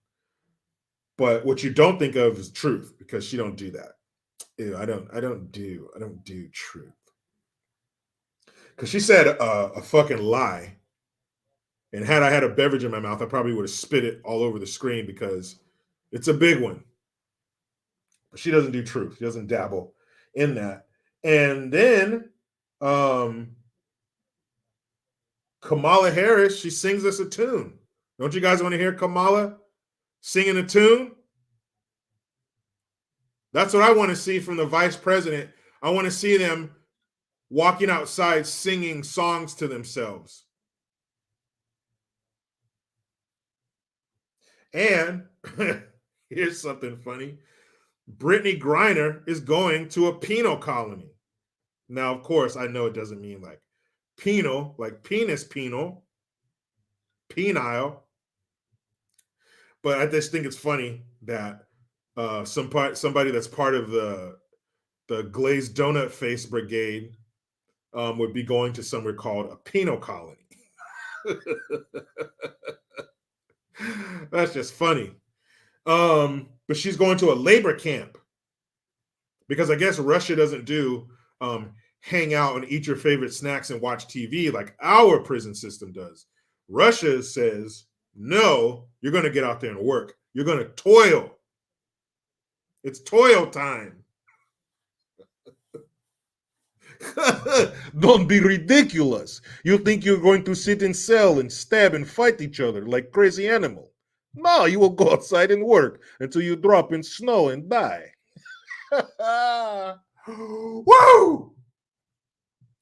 But what you don't think of is truth, because she don't do that. I don't do truth. Because she said a fucking lie. And had I had a beverage in my mouth, I probably would have spit it all over the screen because it's a big one. But she doesn't do truth. She doesn't dabble in that. And then Kamala Harris, she sings us a tune. Don't you guys want to hear Kamala singing a tune? That's what I want to see from the vice president. I want to see them walking outside singing songs to themselves. And here's something funny. Brittany Griner is going to a penal colony. Now, of course, I know it doesn't mean like penal, like penis penal, penile. But I just think it's funny that somebody that's part of the glazed donut face brigade would be going to somewhere called a penal colony. That's just funny. But she's going to a labor camp because I guess Russia doesn't do hang out and eat your favorite snacks and watch TV like our prison system does. Russia says, no, you're going to get out there and work. You're going to toil. It's toil time. Don't be ridiculous. You think you're going to sit in cell and stab and fight each other like crazy animal. No, you will go outside and work until you drop in snow and die. Woo!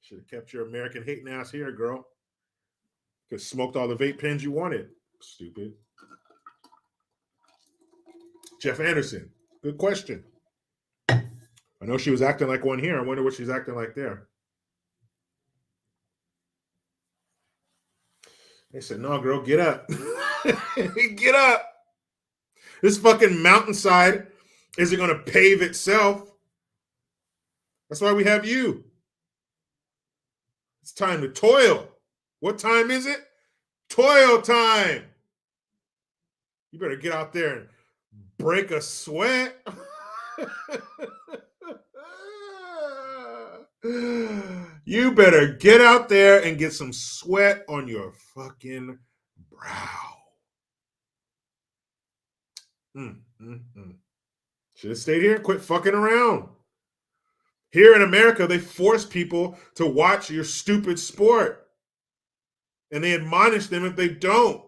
Should have kept your American hating ass here, girl. Could have smoked all the vape pens you wanted. Stupid. Jeff Anderson. Good question. I know she was acting like one here. I wonder what she's acting like there. They said, no, girl, get up. Get up. This fucking mountainside isn't going to pave itself. That's why we have you. It's time to toil. What time is it? Toil time. You better get out there and break a sweat. You better get out there and get some sweat on your fucking brow. Should have stayed here and quit fucking around. Here in America, they force people to watch your stupid sport. And they admonish them if they don't.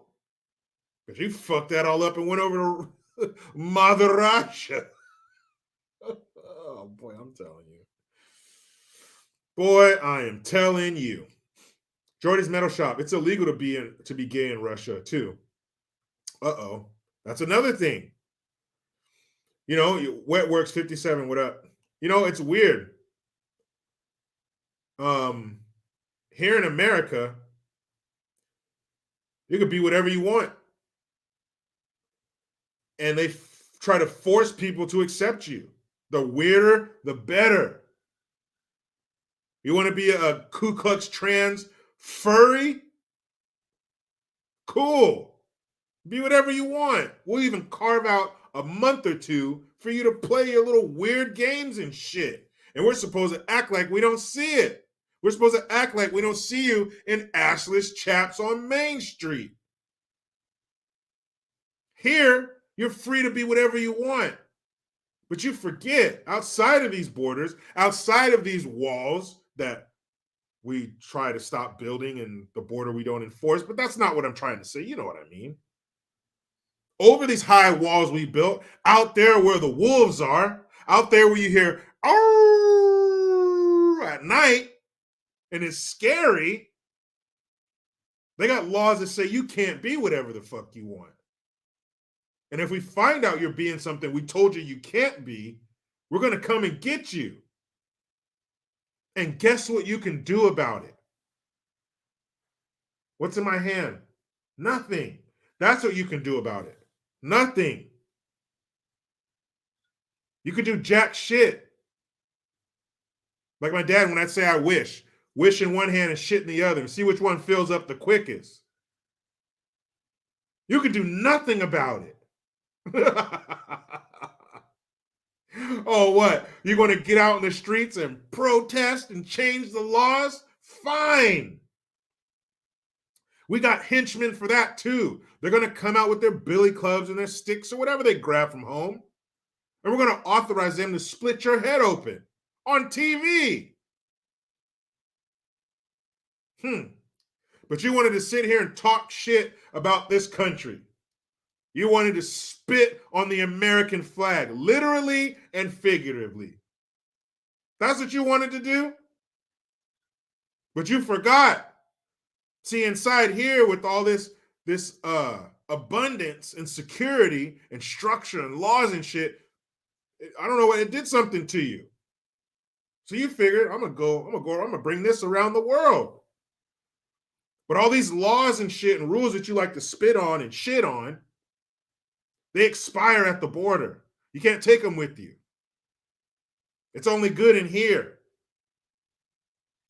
Because you fucked that all up and went over to Mother Russia. Oh, boy, I'm telling you. Boy, I am telling you. Jordy's Metal Shop. It's illegal to be gay in Russia, too. Uh-oh. That's another thing. You know, Wetworks 57, what up? You know, it's weird. Here in America, you could be whatever you want. And they try to force people to accept you. The weirder, the better. You want to be a Ku Klux trans furry? Cool. Be whatever you want. We'll even carve out a month or two for you to play your little weird games and shit. And we're supposed to act like we don't see it. We're supposed to act like we don't see you in assless chaps on Main Street. Here, you're free to be whatever you want. But you forget, outside of these borders, outside of these walls that we try to stop building and the border we don't enforce, but that's not what I'm trying to say. You know what I mean. Over these high walls we built, out there where the wolves are, out there where you hear, oh, at night, and it's scary, they got laws that say you can't be whatever the fuck you want. And if we find out you're being something we told you you can't be, we're going to come and get you. And guess what you can do about it? What's in my hand? Nothing. That's what you can do about it. Nothing. You could do jack shit. Like my dad, when I'd say I wish in one hand and shit in the other, and see which one fills up the quickest. You could do nothing about it. Oh, what? You're going to get out in the streets and protest and change the laws? Fine. We got henchmen for that too. They're going to come out with their billy clubs and their sticks or whatever they grab from home. And we're going to authorize them to split your head open on TV. But you wanted to sit here and talk shit about this country. You wanted to spit on the American flag, literally and figuratively. That's what you wanted to do? But you forgot. See, inside here with all this abundance and security and structure and laws and shit, I don't know what, it did something to you. So you figured, I'm gonna bring this around the world. But all these laws and shit and rules that you like to spit on and shit on, they expire at the border. You can't take them with you. It's only good in here.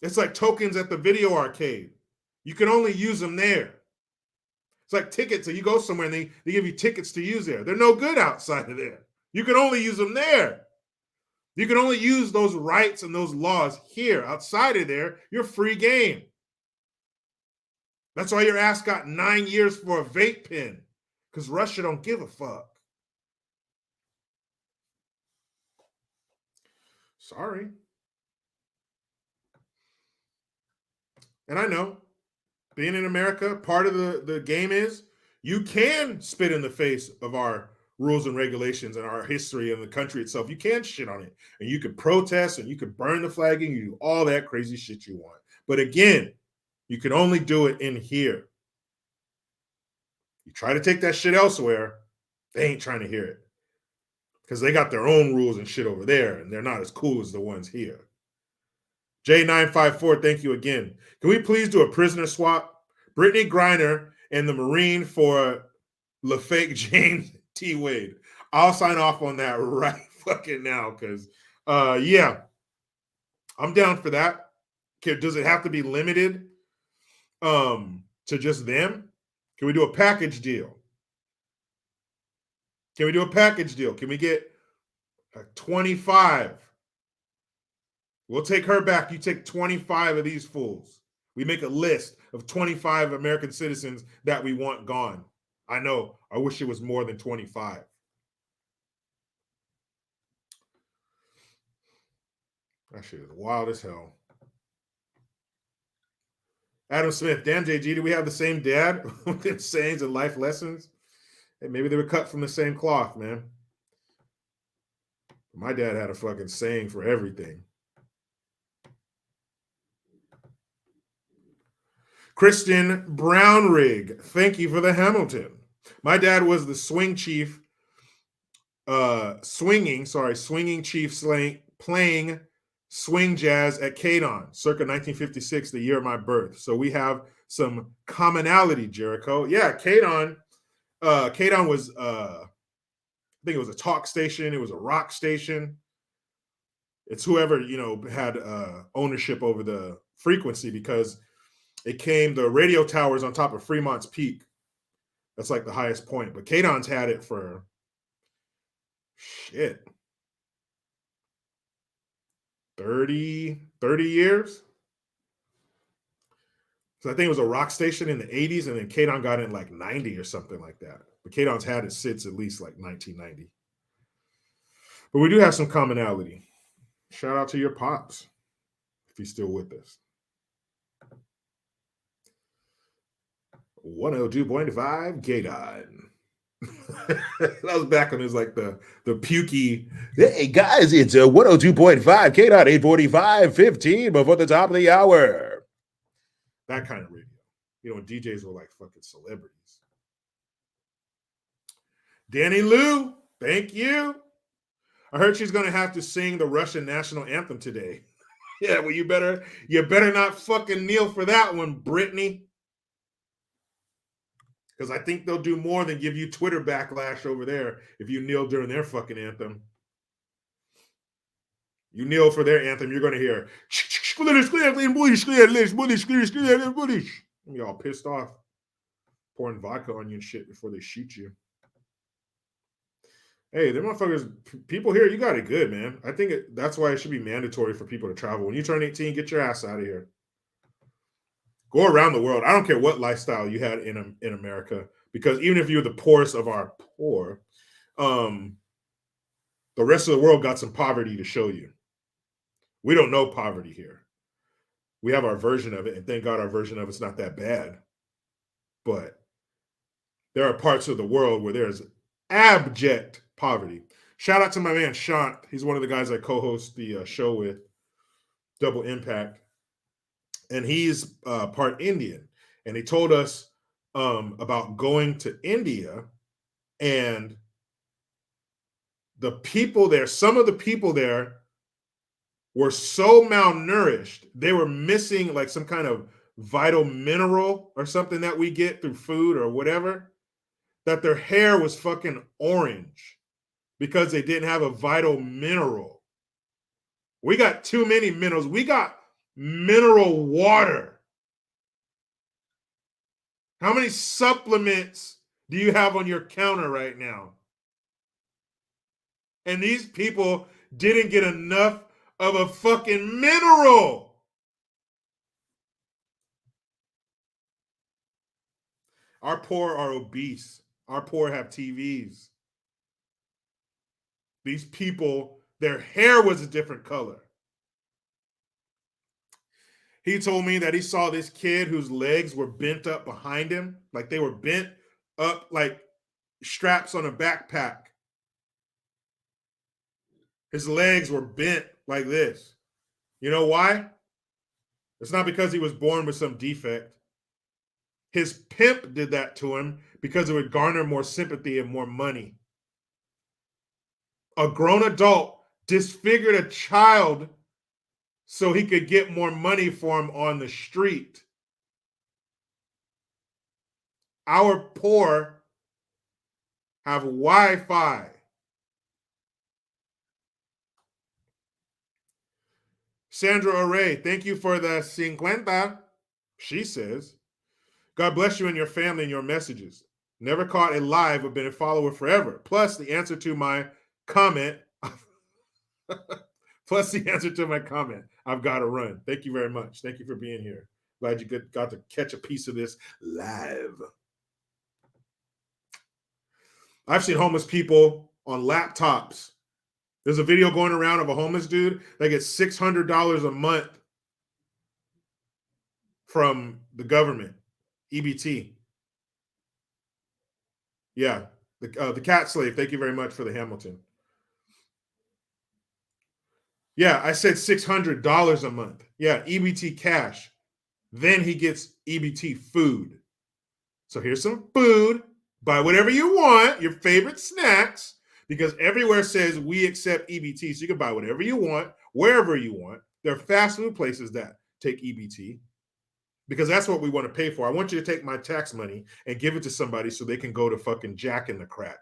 It's like tokens at the video arcade. You can only use them there. It's like tickets. So you go somewhere and they give you tickets to use there. They're no good outside of there. You can only use them there. You can only use those rights and those laws here. Outside of there, you're free game. That's why your ass got 9 years for a vape pen, because Russia don't give a fuck. Sorry. And I know, being in America, part of the game is you can spit in the face of our rules and regulations and our history and the country itself. You can shit on it, and you can protest, and you can burn the flag, and you do all that crazy shit you want. But again, you can only do it in here. You try to take that shit elsewhere, they ain't trying to hear it, because they got their own rules and shit over there, and they're not as cool as the ones here. J954, thank you again. Can we please do a prisoner swap? Brittany Griner and the Marine for LaFake James T. Wade. I'll sign off on that right fucking now, because, yeah, I'm down for that. Does it have to be limited to just them? Can we do a package deal? Can we do a package deal? Can we get 25? We'll take her back. You take 25 of these fools. We make a list of 25 American citizens that we want gone. I know. I wish it was more than 25. That shit is wild as hell. Adam Smith, damn JG, do we have the same dad with sayings and life lessons? Hey, maybe they were cut from the same cloth, man. My dad had a fucking saying for everything. Christian Brownrig, thank you for the Hamilton. My dad was the swing chief, swinging chief playing swing jazz at Cadon, circa 1956, the year of my birth. So we have some commonality, Jericho. Yeah, Cadon was, I think it was a talk station. It was a rock station. It's whoever, had ownership over the frequency, because the radio towers on top of Fremont's Peak. That's like the highest point. But Cadon's had it for 30 years. So I think it was a rock station in the 80s, and then Cadon got in like 90 or something like that. But Cadon's had it since at least like 1990. But we do have some commonality. Shout out to your pops, if he's still with us. 102.5 Cadon. That was back when it was like the pukey. Hey guys, it's a 102.5 Cadon, 8:45:15 before the top of the hour. That kind of radio. When DJs were like fucking celebrities. Danny Lou, thank you. I heard she's gonna have to sing the Russian national anthem today. Yeah, well, you better not fucking kneel for that one, Brittany. Because I think they'll do more than give you Twitter backlash over there if you kneel during their fucking anthem. You kneel for their anthem, you're going to hear, you're all pissed off, pouring vodka on you and shit before they shoot you. Hey, them motherfuckers, people here, you got it good, man. I think that's why it should be mandatory for people to travel. When you turn 18, get your ass out of here. Go around the world. I don't care what lifestyle you had in America, because even if you're the poorest of our poor, the rest of the world got some poverty to show you. We don't know poverty here. We have our version of it, and thank God our version of it's not that bad. But there are parts of the world where there's abject poverty. Shout out to my man Shant. He's one of the guys I co-host the show with, Double Impact. And he's part Indian. And he told us about going to India, and the people there, some of the people there were so malnourished, they were missing like some kind of vital mineral or something that we get through food or whatever, that their hair was fucking orange because they didn't have a vital mineral. We got too many minerals. We got mineral water. How many supplements do you have on your counter right now? And these people didn't get enough of a fucking mineral. Our poor are obese. Our poor have TVs. These people, their hair was a different color. He told me that he saw this kid whose legs were bent up behind him, like they were bent up like straps on a backpack. His legs were bent like this. You know why? It's not because he was born with some defect. His pimp did that to him because it would garner more sympathy and more money. A grown adult disfigured a child so he could get more money for him on the street. Our poor have Wi-Fi. Sandra Array, thank you for the 50. She says, God bless you and your family and your messages. Never caught a live, but been a follower forever. Plus the answer to my comment. I've got to run. Thank you very much. Thank you for being here. Glad you got to catch a piece of this live. I've seen homeless people on laptops. There's a video going around of a homeless dude that gets $600 a month from the government, EBT. Yeah, the cat slave. Thank you very much for the Hamilton. Yeah, I said $600 a month. Yeah, EBT cash. Then he gets EBT food. So here's some food. Buy whatever you want, your favorite snacks, because everywhere says we accept EBT. So you can buy whatever you want, wherever you want. There are fast food places that take EBT because that's what we want to pay for. I want you to take my tax money and give it to somebody so they can go to fucking Jack in the Crack.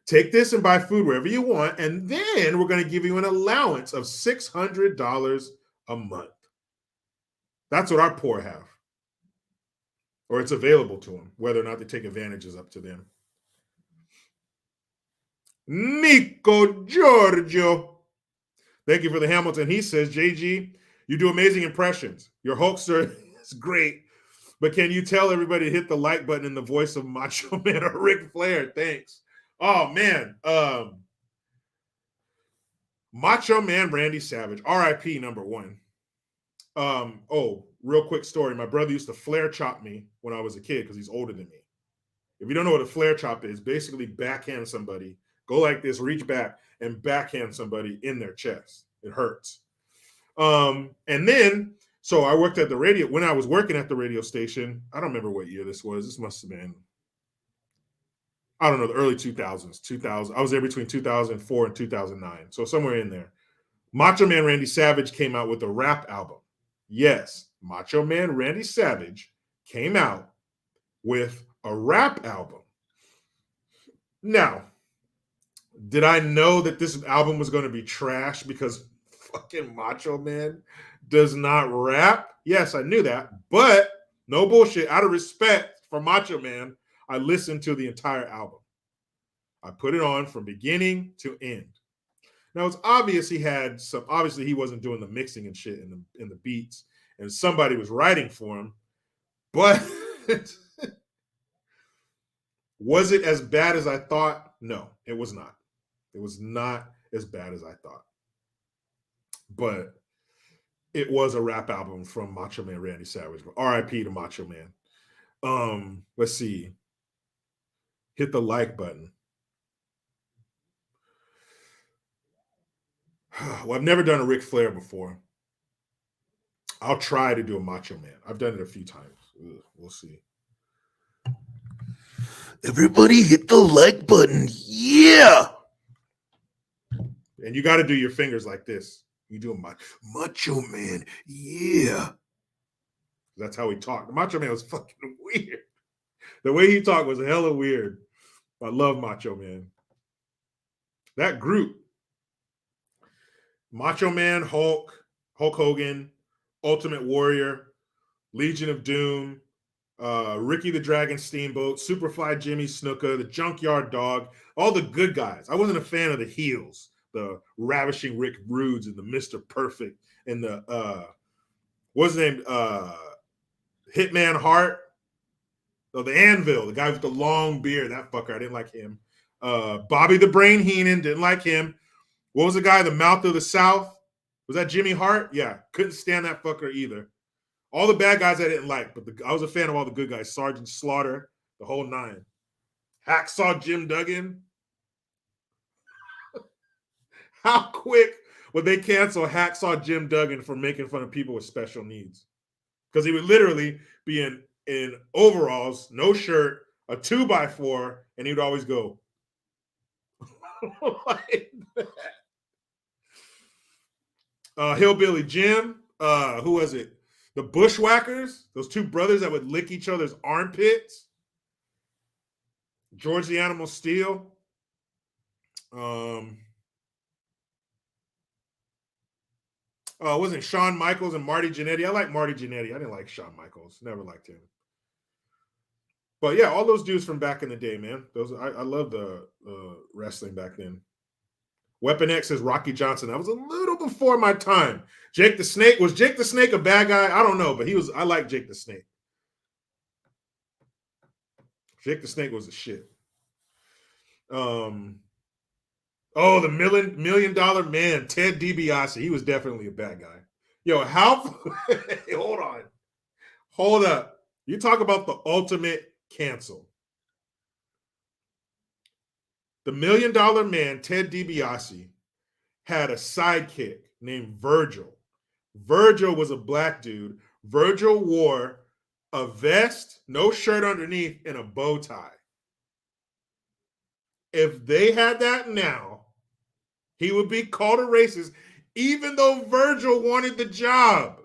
Take this and buy food wherever you want, and then we're going to give you an allowance of $600 a month. That's what our poor have. Or it's available to them. Whether or not they take advantage is up to them. Nico Giorgio. Thank you for the Hamilton. He says, JG, you do amazing impressions. Your Hulkster is great. But can you tell everybody to hit the like button in the voice of Macho Man or Ric Flair? Thanks. Oh, man. Macho Man Randy Savage, RIP #1. Real quick story. My brother used to flare chop me when I was a kid because he's older than me. If you don't know what a flare chop is, basically backhand somebody, go like this, reach back, and backhand somebody in their chest. It hurts. And then, so I worked at the radio. When I was working at the radio station, I don't remember what year this was. This must have been, I don't know, the early 2000s. 2000. I was there between 2004 and 2009. So somewhere in there. Macho Man Randy Savage came out with a rap album. Yes, Macho Man Randy Savage came out with a rap album. Now, did I know that this album was going to be trash because fucking Macho Man does not rap? Yes, I knew that, but no bullshit. Out of respect for Macho Man, I listened to the entire album. I put it on from beginning to end. Now it's obvious he had some. Obviously, he wasn't doing the mixing and shit in the beats, and somebody was writing for him. But was it as bad as I thought? No, it was not. It was not as bad as I thought. But it was a rap album from Macho Man Randy Savage. R.I.P. to Macho Man. Let's see. Hit the like button. Well, I've never done a Ric Flair before. I'll try to do a Macho Man. I've done it a few times. We'll see. Everybody hit the like button. Yeah. And you got to do your fingers like this. You do a Macho Man. Yeah. That's how he talked. The Macho Man was fucking weird. The way he talked was hella weird. I love Macho Man. That group, Macho Man, Hulk Hogan, Ultimate Warrior, Legion of Doom, Ricky the Dragon Steamboat, Superfly Jimmy Snuka, the Junkyard Dog, all the good guys. I wasn't a fan of the heels, the Ravishing Rick Rudes and the Mr. Perfect and the what's his name? Hitman Hart. Oh, the Anvil, the guy with the long beard. That fucker, I didn't like him. Bobby the Brain Heenan, didn't like him. What was the guy, the Mouth of the South? Was that Jimmy Hart? Yeah, couldn't stand that fucker either. All the bad guys I didn't like, but I was a fan of all the good guys. Sergeant Slaughter, the whole nine. Hacksaw Jim Duggan. How quick would they cancel Hacksaw Jim Duggan for making fun of people with special needs? Because he would literally be in overalls, no shirt, a 2x4, and he would always go like that. Hillbilly Jim, who was it? The Bushwhackers, those two brothers that would lick each other's armpits. George the Animal Steel. Wasn't Shawn Michaels and Marty Jannetty? I like Marty Jannetty. I didn't like Shawn Michaels. Never liked him. But yeah, all those dudes from back in the day, man. Those I love the wrestling back then. Weapon X is Rocky Johnson. That was a little before my time. Jake the Snake. Was Jake the Snake a bad guy? I don't know, but I like Jake the Snake. Jake the Snake was a shit. The $1 Million Man, Ted DiBiase. He was definitely a bad guy. Yo, hold up. You talk about the ultimate cancel. The $1 Million Man, Ted DiBiase, had a sidekick named Virgil. Virgil was a black dude. Virgil wore a vest, no shirt underneath, and a bow tie. If they had that now, he would be called a racist, even though Virgil wanted the job.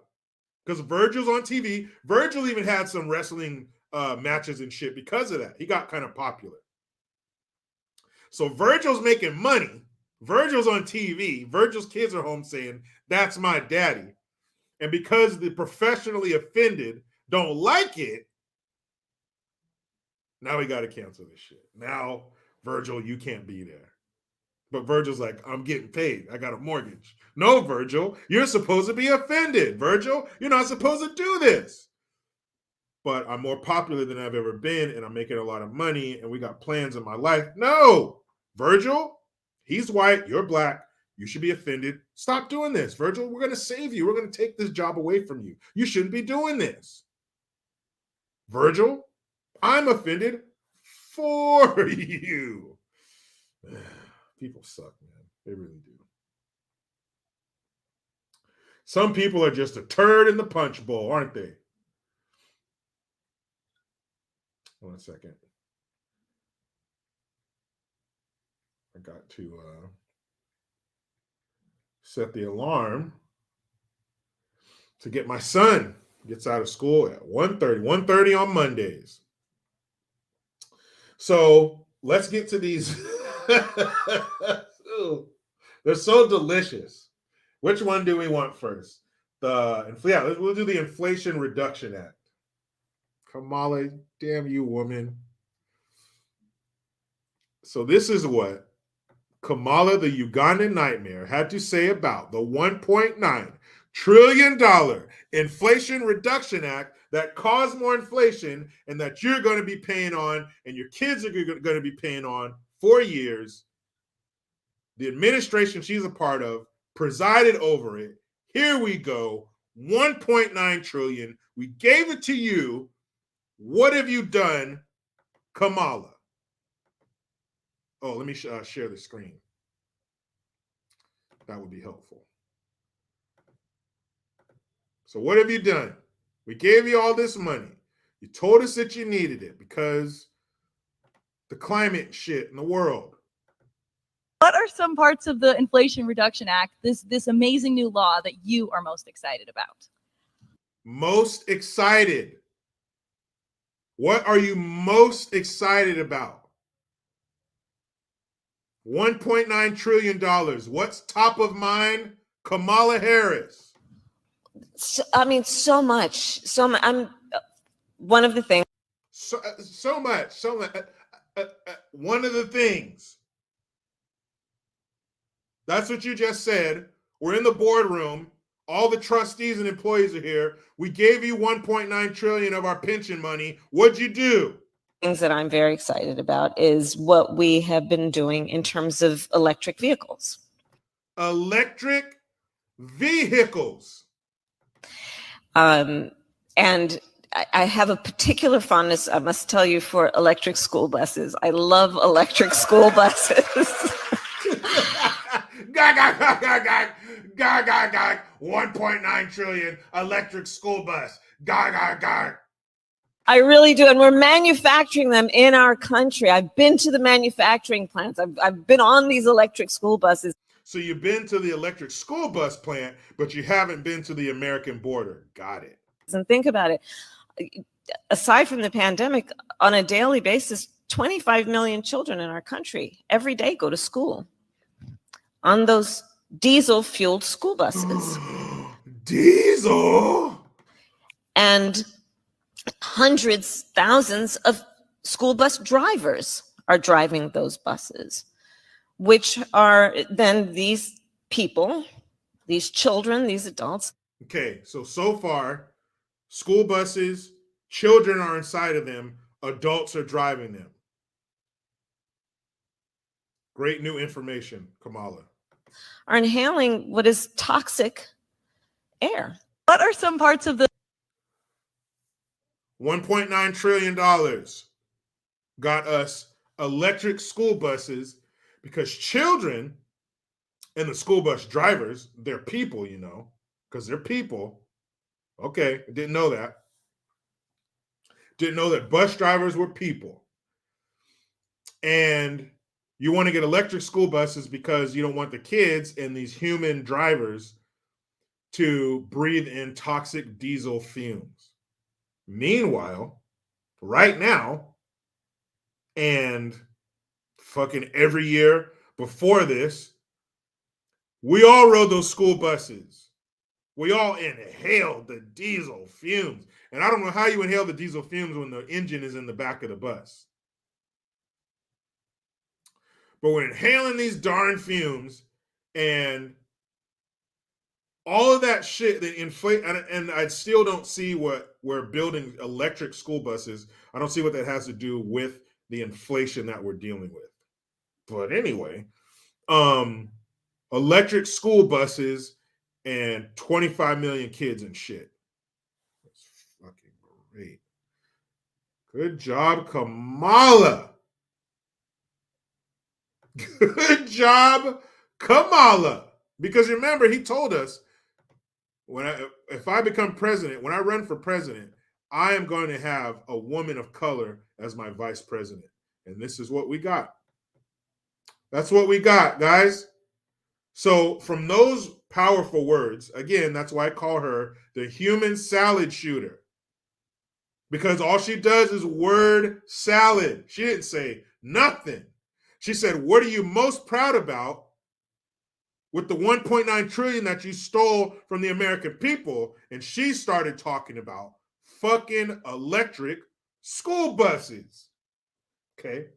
Because Virgil's on TV. Virgil even had some wrestling matches and shit because of that. He got kind of popular. So Virgil's making money. Virgil's on TV. Virgil's kids are home saying, "That's my daddy." And because the professionally offended don't like it, now we got to cancel this shit. Now, Virgil, you can't be there. But Virgil's like, "I'm getting paid. I got a mortgage." No, Virgil, you're supposed to be offended. Virgil, you're not supposed to do this. But I'm more popular than I've ever been, and I'm making a lot of money, and we got plans in my life. No, Virgil, he's white, you're black. You should be offended. Stop doing this, Virgil. We're going to save you. We're going to take this job away from you. You shouldn't be doing this. Virgil, I'm offended for you. People suck, man. They really do. Some people are just a turd in the punch bowl, aren't they? 1 second. I got to set the alarm to get my son gets out of school at 1:30 on Mondays. So let's get to these. They're so delicious. Which one do we want first? We'll do the Inflation Reduction Act. Kamala, damn you, woman. So this is what Kamala, the Ugandan nightmare, had to say about the $1.9 trillion Inflation Reduction Act that caused more inflation and that you're going to be paying on and your kids are going to be paying on for years. The administration she's a part of presided over it. Here we go. 1.9 trillion. We gave it to you. What have you done, Kamala? Oh, let me share the screen. That would be helpful. So what have you done? We gave you all this money. You told us that you needed it because the climate shit in the world. What are some parts of the Inflation Reduction Act, this amazing new law, that you are most excited about? Most excited. What are you most excited about? $1.9 trillion. What's top of mind? Kamala Harris. So much. I'm one of the things so much. One of the things. That's what you just said. We're in the boardroom. All the trustees and employees are here. We gave you 1.9 trillion of our pension money. What'd you do? Things that I'm very excited about is what we have been doing in terms of electric vehicles. Electric vehicles. And I have a particular fondness, I must tell you, for electric school buses. I love electric school buses. Gag, gag, gag, gag, gag, gag, gag, gag. 1.9 trillion electric school bus. Gag, gag, gag. I really do. And we're manufacturing them in our country. I've been to the manufacturing plants. I've been on these electric school buses. So you've been to the electric school bus plant, but you haven't been to the American border. Got it. And think about it. Aside from the pandemic, on a daily basis, 25 million children in our country every day go to school on those diesel-fueled school buses. Diesel? And hundreds, thousands of school bus drivers are driving those buses, which are then these people, these children, these adults. Okay, so far, school buses, children are inside of them, adults are driving them. Great new information, Kamala. Are inhaling what is toxic air. What are some parts of the $1.9 trillion got us electric school buses because children and the school bus drivers, they're people, you know, because they're people. Okay, didn't know that. Didn't know that bus drivers were people. And you want to get electric school buses because you don't want the kids and these human drivers to breathe in toxic diesel fumes. Meanwhile, right now, and fucking every year before this, we all rode those school buses. We all inhaled the diesel fumes. And I don't know how you inhale the diesel fumes when the engine is in the back of the bus. But we're inhaling these darn fumes and all of that shit that inflate, and I still don't see what we're building electric school buses. I don't see what that has to do with the inflation that we're dealing with. But anyway, electric school buses and 25 million kids and shit. That's fucking great. Good job, Kamala. Good job, Kamala. Because remember, he told us, if I become president, when I run for president, I am going to have a woman of color as my vice president. And this is what we got. That's what we got, guys. So from those powerful words, again, that's why I call her the human salad shooter. Because all she does is word salad. She didn't say nothing. She said, what are you most proud about with the 1.9 trillion that you stole from the American people? And she started talking about fucking electric school buses. Okay.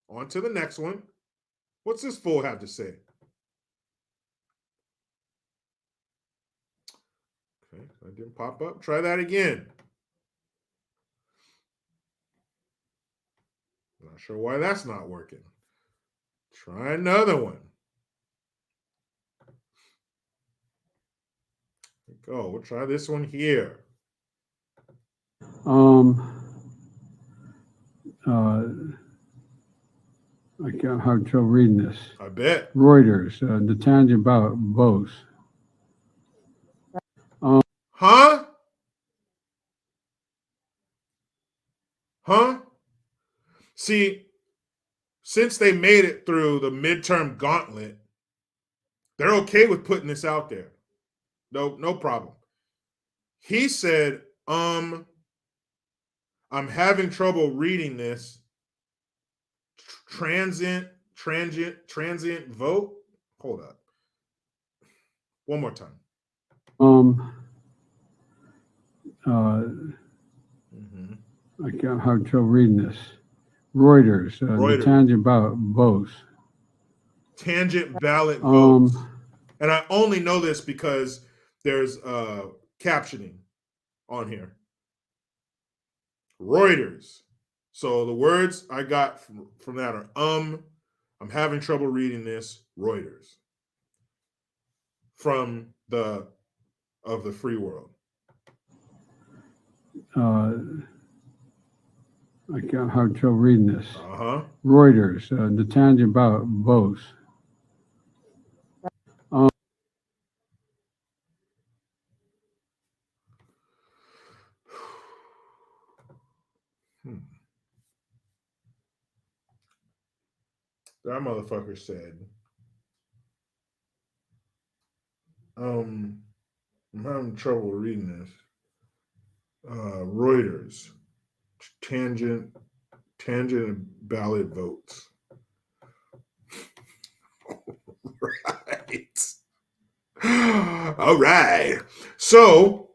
On to the next one. What's this fool have to say? Okay, that didn't pop up. Try that again. Not sure why that's not working. Try another one. Go. We'll try this one here. I can't have trouble reading this. I bet. Reuters, Netanya Bose. Huh? Huh? See, since they made it through the midterm gauntlet, they're okay with putting this out there. No problem. He said, I'm having trouble reading this. Transient vote. Hold up. One more time. I can't have trouble reading this. Reuters, Reuters. the tangent votes. Tangent ballot votes. Um, And I only know this because there's captioning on here. Reuters. So the words I got from that are I'm having trouble reading this. Reuters. From the free world. I can't have trouble reading this. Reuters. The tangent votes. That motherfucker said, I'm having trouble reading this. Reuters. Tangent ballot votes. Right. All right. So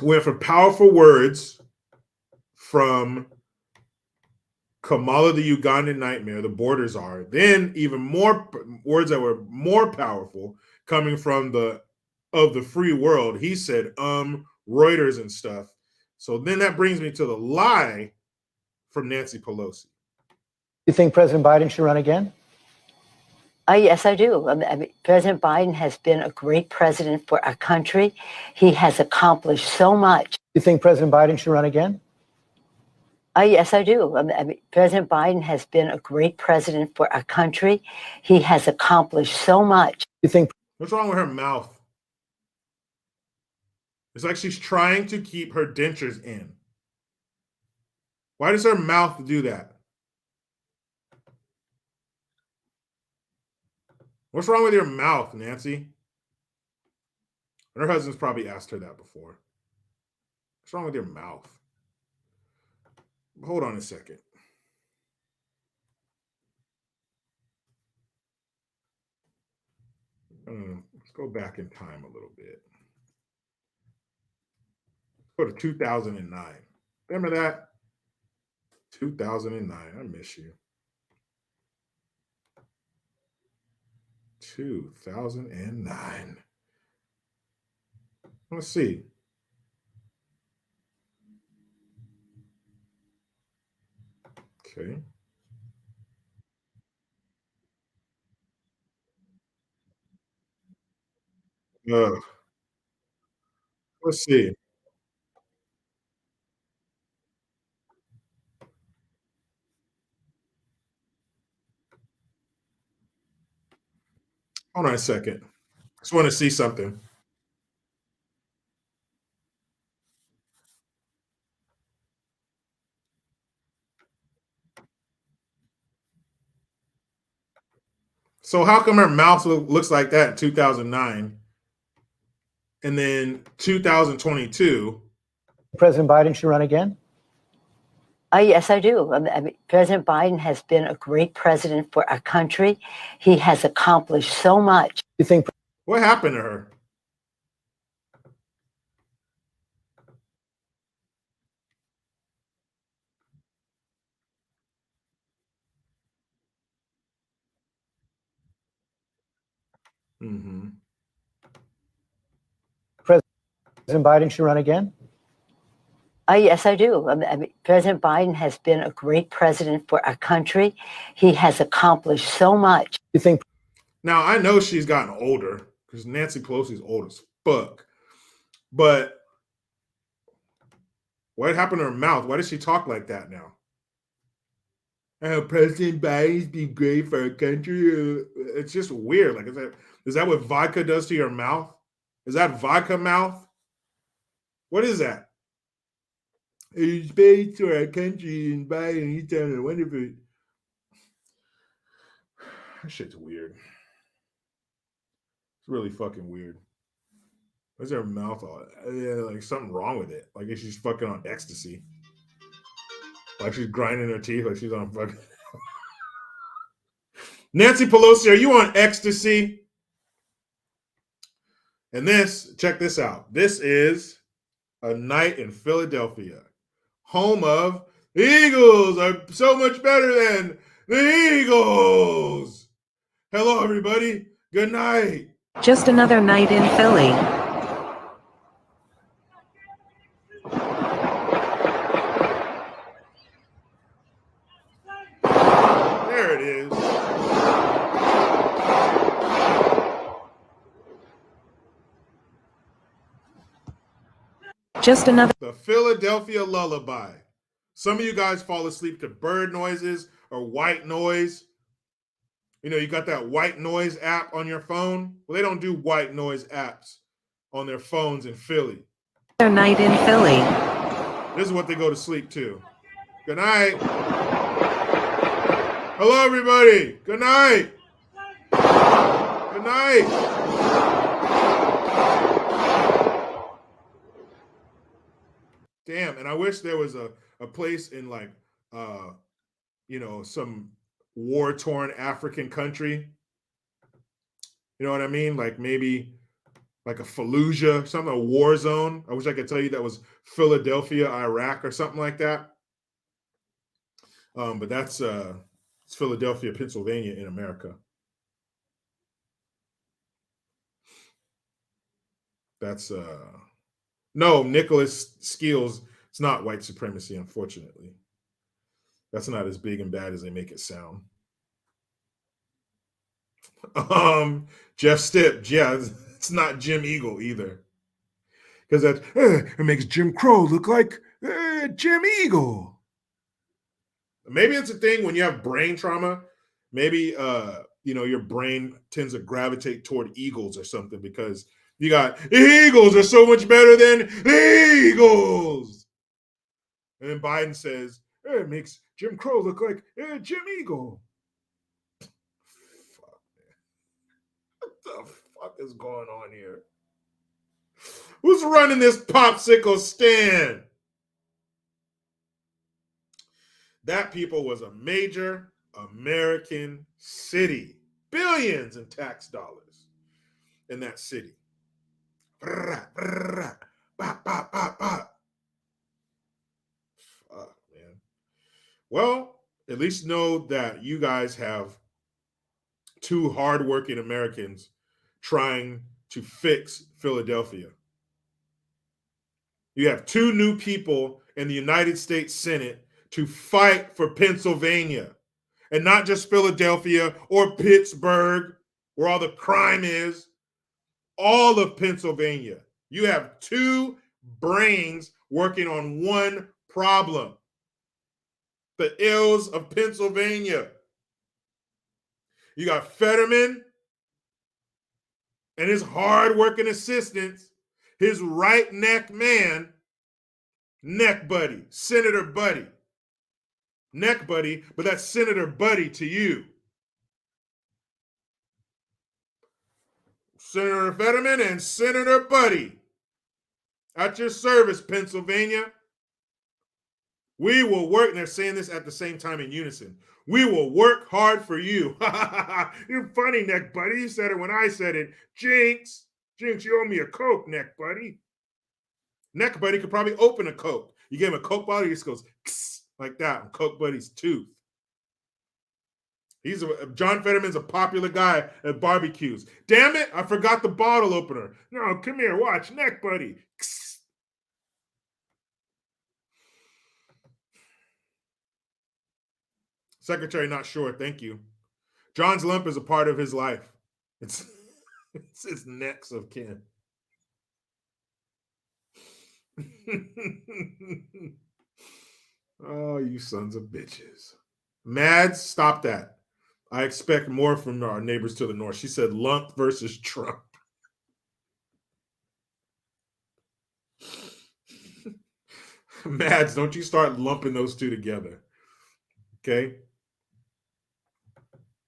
went for powerful words from Kamala the Ugandan nightmare, the borders are. Then even more words that were more powerful coming from the free world. He said, Reuters and stuff. So then that brings me to the lie from Nancy Pelosi. You think President Biden should run again? Yes, I do. I mean, President Biden has been a great president for our country. He has accomplished so much. You think President Biden should run again? Yes, I do. I mean, President Biden has been a great president for our country. He has accomplished so much. You think? What's wrong with her mouth? It's like she's trying to keep her dentures in. Why does her mouth do that? What's wrong with your mouth, Nancy? And her husband's probably asked her that before. What's wrong with your mouth? Hold on a second. Let's go back in time a little bit. Let's go to 2009. Remember that? 2009. I miss you. 2009. Let's see. Okay. Let's see. Hold on a second. Just want to see something. So how come her mouth looks like that in 2009? And then 2022. President Biden should run again? Yes, I do. I mean, President Biden has been a great president for our country. He has accomplished so much. You think? What happened to her? Mm-hmm. President Biden should run again? Yes, I do. I mean, President Biden has been a great president for our country. He has accomplished so much. You think? Now, I know she's gotten older because Nancy Pelosi's old as fuck. But what happened to her mouth? Why does she talk like that now? President Biden's been great for our country. It's just weird. Like, is that what vodka does to your mouth? Is that vodka mouth? What is that? It's bad to our country and Biden. He's done a wonderful. That shit's weird. It's really fucking weird. What's her mouth all? Yeah, like something wrong with it. Like if she's fucking on ecstasy. Like she's grinding her teeth. Like she's on fucking. Nancy Pelosi, are you on ecstasy? And check this out. This is a night in Philadelphia. home of the Eagles are so much better than the Eagles. Hello, everybody. Good night. Just another night in Philly. There it is. Just another. The Philadelphia lullaby. Some of you guys fall asleep to bird noises or white noise. You know, you got that white noise app on your phone. Well, they don't do white noise apps on their phones in Philly. Another night in Philly. This is what they go to sleep to. Good night. Hello, everybody. Good night. Good night. Damn, and I wish there was a place in like, you know, some war-torn African country. You know what I mean? Like maybe like a Fallujah, something, a war zone. I wish I could tell you that was Philadelphia, Iraq, or something like that. But that's it's Philadelphia, Pennsylvania in America. That's no, Nicholas Skills. It's not white supremacy, unfortunately. That's not as big and bad as they make it sound. Jeff Stipp, yeah, it's not Jim Eagle either. Because that it makes Jim Crow look like Jim Eagle. Maybe it's a thing when you have brain trauma. Maybe you know, your brain tends to gravitate toward eagles or something because you got the Eagles are so much better than the Eagles. And then Biden says, it makes Jim Crow look like Jim Eagle. Fuck, man. What the fuck is going on here? Who's running this popsicle stand? That, people, was a major American city. Billions in tax dollars in that city. Fuck, man. Well, at least know that you guys have two hardworking Americans trying to fix Philadelphia. You have two new people in the United States Senate to fight for Pennsylvania, and not just Philadelphia or Pittsburgh, where all the crime is. All of Pennsylvania. You have two brains working on one problem. The ills of Pennsylvania. You got Fetterman and his hard-working assistants, his right neck man, neck buddy, Senator Buddy. Neck buddy, but that's Senator Buddy to you. Senator Fetterman and Senator Buddy. At your service, Pennsylvania. We will work, and they're saying this at the same time in unison. We will work hard for you. You're funny, Neck Buddy. You said it when I said it. Jinx. Jinx, you owe me a Coke, Neck Buddy. Neck Buddy could probably open a Coke. You give him a Coke bottle, he just goes like that on Coke Buddy's tooth. John Fetterman's a popular guy at barbecues. Damn it, I forgot the bottle opener. No, come here, watch, Neck Buddy. Secretary, not sure, thank you. John's lump is a part of his life. It's his next of kin. Oh, you sons of bitches. Mads, stop that. I expect more from our neighbors to the north. She said lump versus Trump. Mads, don't you start lumping those two together. Okay?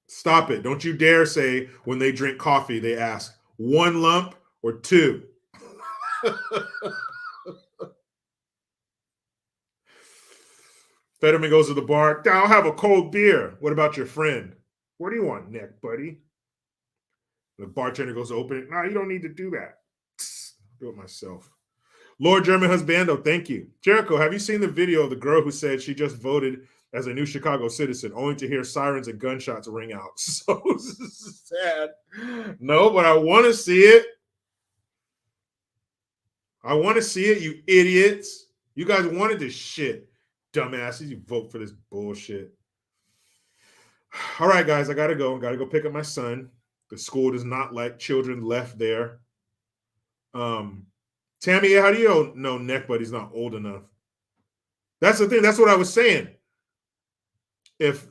Stop it. Don't you dare say when they drink coffee, they ask one lump or two. Fetterman goes to the bar. I'll have a cold beer. What about your friend? What do you want, Neck Buddy? The bartender goes to open it. No, you don't need to do that. Do it myself. Lord German Husbando, thank you. Jericho, have you seen the video of the girl who said she just voted as a new Chicago citizen, only to hear sirens and gunshots ring out? So sad. No, but I want to see it. I want to see it, you idiots. You guys wanted this shit. Dumbasses, you vote for this bullshit. All right, guys, I got to go. I got to go pick up my son. The school does not like children left there. Tammy, how do you know Neck Buddy's not old enough? That's the thing. That's what I was saying. If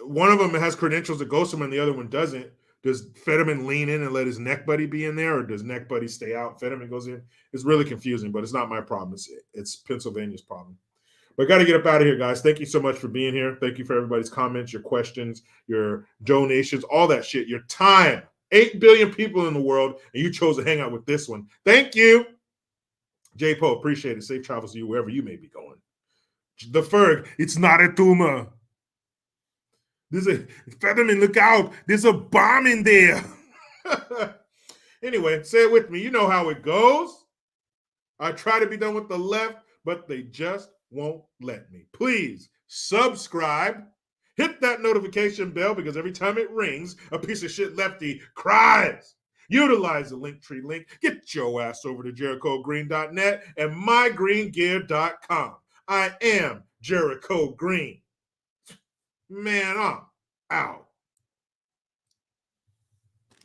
one of them has credentials that goes somewhere and the other one doesn't, does Fetterman lean in and let his Neck Buddy be in there, or does Neck Buddy stay out? Fetterman goes in. It's really confusing, but it's not my problem. It's Pennsylvania's problem. But I got to get up out of here, guys. Thank you so much for being here. Thank you for everybody's comments, your questions, your donations, all that shit, your time. 8 billion people in the world, and you chose to hang out with this one. Thank you. J. Poe, appreciate it. Safe travels to you wherever you may be going. The Ferg, it's not a tumor. There's a Featherman, look out. There's a bomb in there. Anyway, say it with me. You know how it goes. I try to be done with the left, but they just won't let me. Please subscribe. Hit that notification bell because every time it rings, a piece of shit lefty cries. Utilize the Linktree link. Get your ass over to JerichoGreen.net and MyGreenGear.com. I am Jericho Green. Man, I'm out.